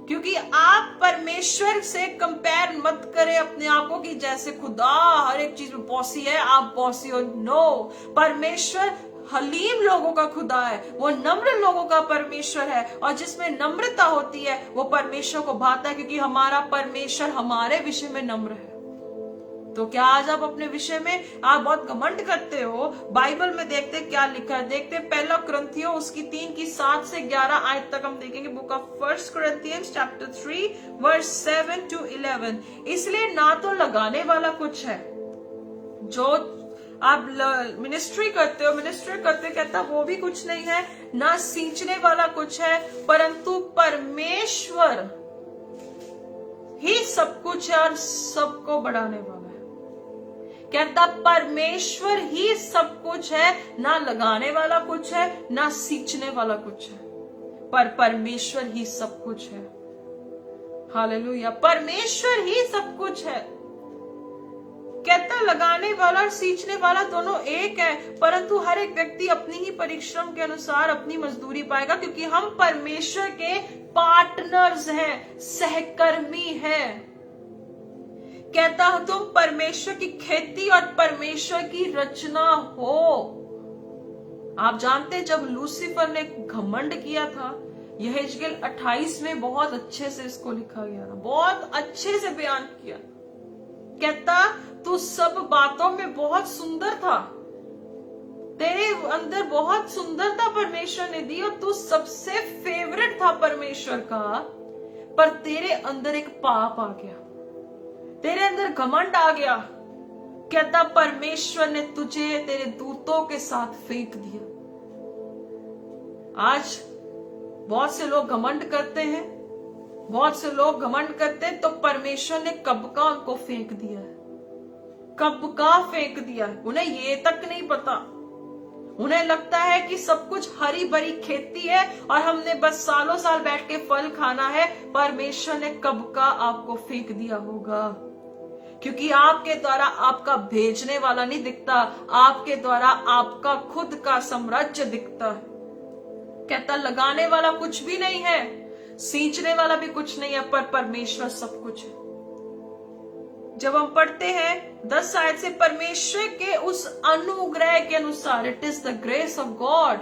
क्योंकि आप परमेश्वर से कंपेयर मत करें अपने आप को कि जैसे खुदा हर एक चीज में बॉसी है, आप बॉसी हो। नो, परमेश्वर हलीम लोगों का खुदा है, वो नम्र लोगों का परमेश्वर है, और जिसमें नम्रता होती है वो परमेश्वर को भाता है, क्योंकि हमारा परमेश्वर हमारे विषय में नम्र है। तो क्या आज आप अपने विषय में आप बहुत घमंड करते हो? बाइबल में देखते क्या लिखा है, देखते पहला कुरिन्थियों उसकी 3 की 7 से 11 आयत तक हम देखेंगे। Book of 1 Corinthians chapter 3 verse 7 to 11। इसलिए ना तो लगाने वाला कुछ है, जो आप मिनिस्ट्री करते हो, कहता वो भी कुछ नहीं है, ना सींचने वाला कुछ है, परंतु परमेश्वर ही सब कुछ है और सबको बढ़ाने वाला है। कहता परमेश्वर ही सब कुछ है, ना लगाने वाला कुछ है, ना सींचने वाला कुछ है, पर परमेश्वर ही सब कुछ है। हालेलुया, परमेश्वर ही सब कुछ है। कहता लगाने वाला और सींचने वाला दोनों एक है, परंतु हर एक व्यक्ति अपनी ही परिश्रम के अनुसार अपनी मजदूरी पाएगा, क्योंकि हम परमेश्वर के पार्टनर्स हैं, सहकर्मी हैं। कहता तुम परमेश्वर की खेती और परमेश्वर की रचना हो। आप जानते हैं जब लूसीफर ने घमंड किया था, यहेजकेल 28 में बहुत अच्छे से इसको लिखा गया था, बहुत अच्छे से बयान किया। कहता तू सब बातों में बहुत सुंदर था, तेरे अंदर बहुत सुंदरता परमेश्वर ने दी और तू सबसे फेवरेट था परमेश्वर का, पर तेरे अंदर एक पाप आ गया, तेरे अंदर घमंड आ गया। कहता परमेश्वर ने तुझे तेरे दूतों के साथ फेंक दिया। आज बहुत से लोग घमंड करते हैं, तो परमेश्वर ने कब का उनको फेंक दिया है, कब का फेंक दिया है, उन्हें ये तक नहीं पता। उन्हें लगता है कि सब कुछ हरी भरी खेती है और हमने बस सालों साल बैठ के फल खाना है। परमेश्वर ने कब का आपको फेंक दिया होगा, क्योंकि आपके द्वारा आपका भेजने वाला नहीं दिखता, आपके द्वारा आपका खुद का साम्राज्य दिखता है। कहता लगाने वाला कुछ भी नहीं है, सींचने वाला भी कुछ नहीं है, पर परमेश्वर सब कुछ है। जब हम पढ़ते हैं 10 आयत से, परमेश्वर के उस अनुग्रह के अनुसार, it is the grace of God,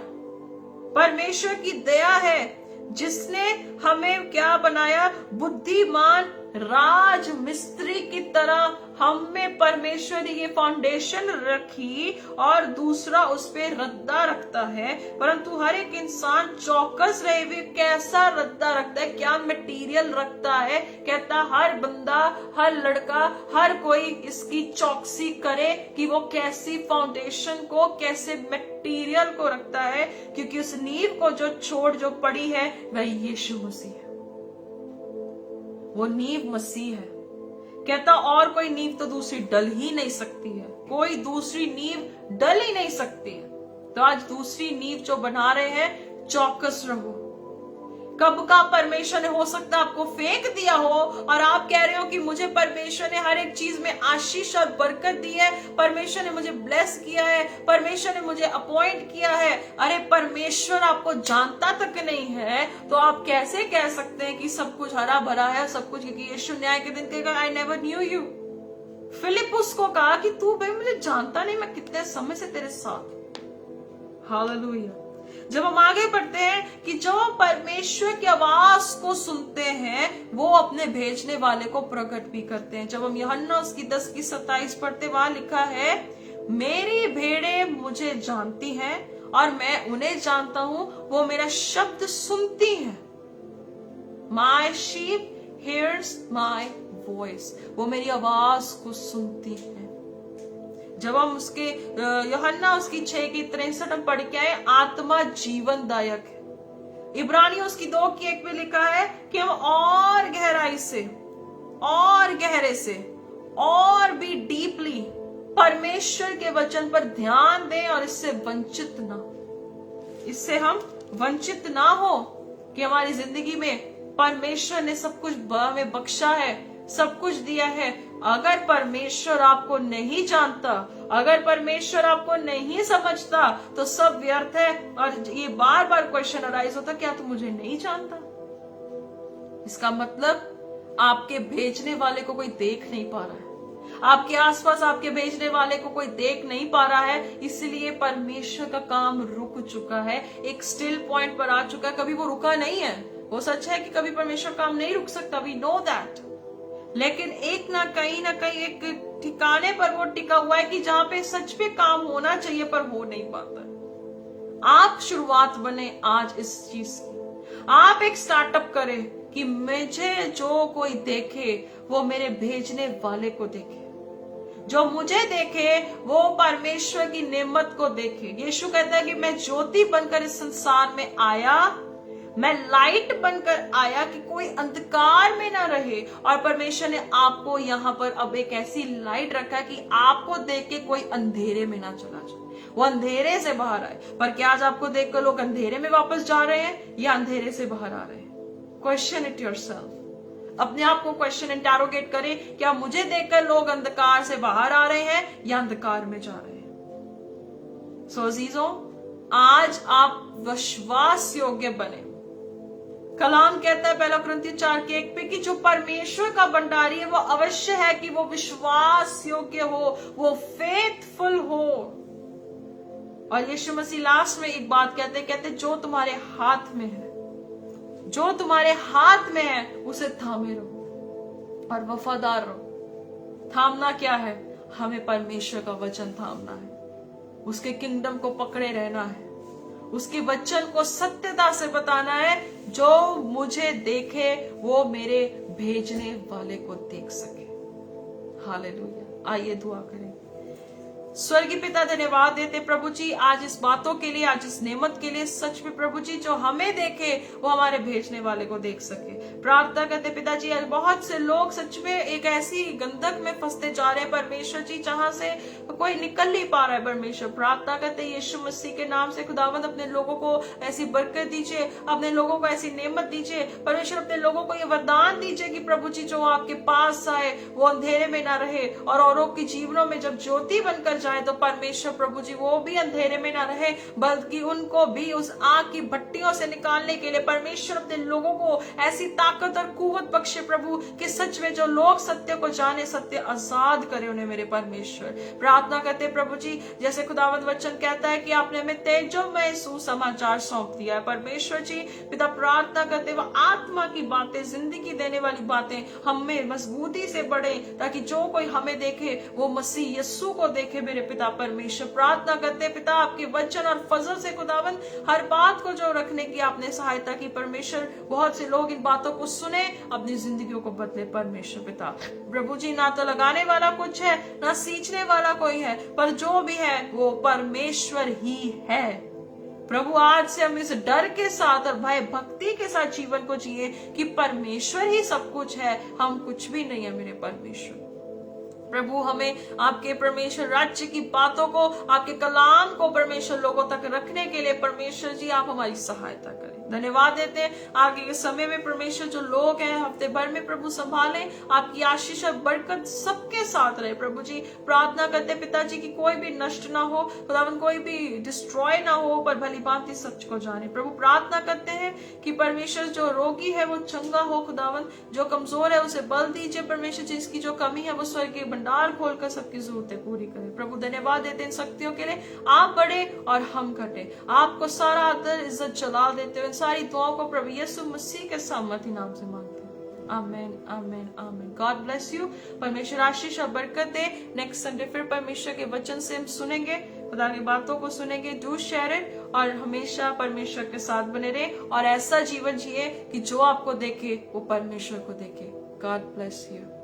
परमेश्वर की दया है जिसने हमें क्या बनाया, बुद्धिमान राज मिस्त्री की तरह हम में परमेश्वर ने ये फाउंडेशन रखी और दूसरा उस पे रद्दा रखता है। परंतु हर एक इंसान चौकस रहे हुए कैसा रद्दा रखता है, क्या मटेरियल रखता है। कहता हर बंदा, हर लड़का, हर कोई इसकी चौकसी करे कि वो कैसी फाउंडेशन को, कैसे मटेरियल को रखता है, क्योंकि उस नींव को जो पड़ी है वह यीशु मसीह है, वो नींव मसीह है। कहता और कोई नींव तो दूसरी डल ही नहीं सकती है, कोई दूसरी नींव डल ही नहीं सकती है। तो आज दूसरी नींव जो बना रहे हैं, चौकस रहो। कब का परमेश्वर ने हो सकता आपको फेंक दिया हो और आप कह रहे हो कि मुझे परमेश्वर ने हर एक चीज में आशीष और बरकत दी है, परमेश्वर ने मुझे ब्लेस किया है, परमेश्वर ने मुझे अपॉइंट किया है। अरे परमेश्वर आपको जानता तक नहीं है तो आप कैसे कह सकते हैं कि सब कुछ हरा भरा है सब कुछ, क्योंकि यीशु न्याय के दिन कहेगा I never knew you. Philip को कहा कि तू भाई मुझे जानता नहीं, मैं कितने समय से तेरे साथ। हालेलुया। जब हम आगे बढ़ते हैं कि जो परमेश्वर की आवाज को सुनते हैं वो अपने भेजने वाले को प्रकट भी करते हैं। जब हम यूहन्ना उसकी 10:27 पढ़ते, वहां लिखा है मेरी भेड़ें मुझे जानती हैं और मैं उन्हें जानता हूं, वो मेरा शब्द सुनती हैं। माई शीप हियर्स माई वॉइस, वो मेरी आवाज को सुनती है। जब हम उसके यूहन्ना उसकी 6:63 में पढ़ के आए, आत्मा जीवनदायक है। इब्रानियों उसकी 2:1 में लिखा है कि हम और गहराई से और गहरे से और भी डीपली परमेश्वर के वचन पर ध्यान दें और इससे हम वंचित ना हो कि हमारी जिंदगी में परमेश्वर ने सब कुछ हमें बख्शा है, सब कुछ दिया है। अगर परमेश्वर आपको नहीं जानता, अगर परमेश्वर आपको नहीं समझता तो सब व्यर्थ है। और ये बार बार क्वेश्चन अराइज होता, क्या तू मुझे नहीं जानता? इसका मतलब आपके भेजने वाले को कोई देख नहीं पा रहा है, आपके आसपास आपके भेजने वाले को कोई देख नहीं पा रहा है, इसलिए परमेश्वर का काम रुक चुका है, एक स्टिल पॉइंट पर आ चुका है। कभी वो रुका नहीं है, वो सच है कि कभी परमेश्वर काम नहीं रुक सकता, वी नो दैट, लेकिन एक ना कहीं एक ठिकाने पर वो टिका हुआ है कि जहां पे सच में काम होना चाहिए पर हो नहीं पाता। आप शुरुआत बने आज इस चीज की, आप एक स्टार्टअप करें कि मुझे जो कोई देखे वो मेरे भेजने वाले को देखे, जो मुझे देखे वो परमेश्वर की नेमत को देखे। यीशु कहता है कि मैं ज्योति बनकर इस संसार में आया, मैं लाइट बनकर आया कि कोई अंधकार में ना रहे। और परमेश्वर ने आपको यहाँ पर अब एक ऐसी लाइट रखा कि आपको देख के कोई अंधेरे में ना चला जाए, वो अंधेरे से बाहर आए। पर क्या आज आपको देखकर लोग अंधेरे में वापस जा रहे हैं या अंधेरे से बाहर आ रहे हैं? क्वेश्चन इट योरसेल्फ, अपने आप को क्वेश्चन इंटरोगेट करें, क्या मुझे देखकर लोग अंधकार से बाहर आ रहे हैं या अंधकार में जा रहे हैं? सो अजीजों, आज आप विश्वास योग्य बने। कलाम कहता है 1 कुरिन्थियों 4:1 पे कि जो परमेश्वर का भंडारी है वो अवश्य है कि वो विश्वास योग्य हो, वो फेथफुल हो। और यीशु मसीह लास्ट में एक बात कहते जो तुम्हारे हाथ में है, जो तुम्हारे हाथ में है उसे थामे रहो और वफादार रहो। थामना क्या है? हमें परमेश्वर का वचन थामना है, उसके किंगडम को पकड़े रहना है, उसके वचन को सत्यता से बताना है। जो मुझे देखे वो मेरे भेजने वाले को देख सके। हालेलुया। आइए दुआ करें। स्वर्गीय पिता, धन्यवाद देते प्रभु जी आज इस बातों के लिए, आज इस नेमत के लिए। सच में प्रभु जी जो हमें देखे वो हमारे भेजने वाले को देख सके। प्रार्थना करते पिताजी, आज बहुत से लोग सच में एक ऐसी गंधक में फंसते जा रहे हैं परमेश्वर जी, जहां से कोई निकल नहीं पा रहा है परमेश्वर। प्रार्थना करते यीशु मसीह के नाम से खुदावंद अपने लोगों को ऐसी बरकत दीजिए, अपने लोगों को ऐसी नेमत दीजिए परमेश्वर। अपने लोगों को ये वरदान दीजिए कि प्रभु जी जो आपके पास आए वो अंधेरे में ना रहे, और औरों के जीवनों में जब ज्योति बनकर जाए तो परमेश्वर प्रभु जी वो भी अंधेरे में ना रहे, बल्कि उनको भी उस आग की भट्टियों से निकालने के लिए परमेश्वर अपने लोगों को ऐसी ताकत और कुव्वत बख्शे प्रभु कि सच में जो लोग सत्य को जाने, सत्य आजाद करे उन्हें मेरे परमेश्वर। प्रार्थना करते प्रभु जी, जैसे खुदावंद वचन कहता है कि आपने हमें तेजोमय सुसमाचार सौंप दिया है परमेश्वर जी। पिता प्रार्थना करते वो आत्मा की बातें, जिंदगी देने वाली बातें हमें मजबूती से बढ़े, ताकि जो कोई हमें देखे वो मसीह यीशु को देखे मेरे पिता परमेश्वर। प्रार्थना करते पिता आपके वचन और फजल से खुदावंद हर बात को जो रखने की आपने सहायता की परमेश्वर। बहुत से लोग इन बातों को सुने, अपनी जिंदगियों को बदले परमेश्वर पिता। प्रभु जी ना तो लगाने वाला कुछ है, ना सींचने वाला कोई है, पर जो भी है वो परमेश्वर ही है। प्रभु आज से हम इस डर के साथ और भय भक्ति के साथ जीवन को जिए कि परमेश्वर ही सब कुछ है, हम कुछ भी नहीं है मेरे परमेश्वर। प्रभु हमें आपके परमेश्वर राज्य की बातों को, आपके कलाम को परमेश्वर लोगों तक रखने के लिए परमेश्वर जी आप हमारी सहायता करें। धन्यवाद देते हैं आगे के समय में परमेश्वर जो लोग हैं हफ्ते भर में प्रभु संभाले, आपकी आशीष और बरकत सबके साथ रहे। प्रभु जी प्रार्थना करते पिताजी की कोई भी नष्ट ना हो, खुदावन कोई भी डिस्ट्रॉय ना हो, पर भली भांति सच को जाने। प्रभु प्रार्थना करते हैं कि परमेश्वर जो रोगी है वो चंगा हो, खुदावन जो कमजोर है उसे बल दीजिए परमेश्वर, जिसकी जो कमी है वो स्वर्ग के भंडार खोलकर सबकी जरूरतें पूरी करें। प्रभु धन्यवाद देते हैं इन शक्तियों के लिए, आप बढ़े और हम घटे। आपको सारा आदर इज्जत चला देते हुए सारी दुआओं को प्रभु यीशु मसीह के सामर्थी नाम से मांगते हैं। आमेन आमेन आमेन। God bless you. परमेश्वर आशीष और बरकत दे। नेक्स्ट संडे फिर परमेश्वर के वचन से हम सुनेंगे, खुदा की बातों को सुनेंगे। डू शेयर इट और हमेशा परमेश्वर के साथ बने रहे और ऐसा जीवन जिए कि जो आपको देखे वो परमेश्वर को देखे। God bless you.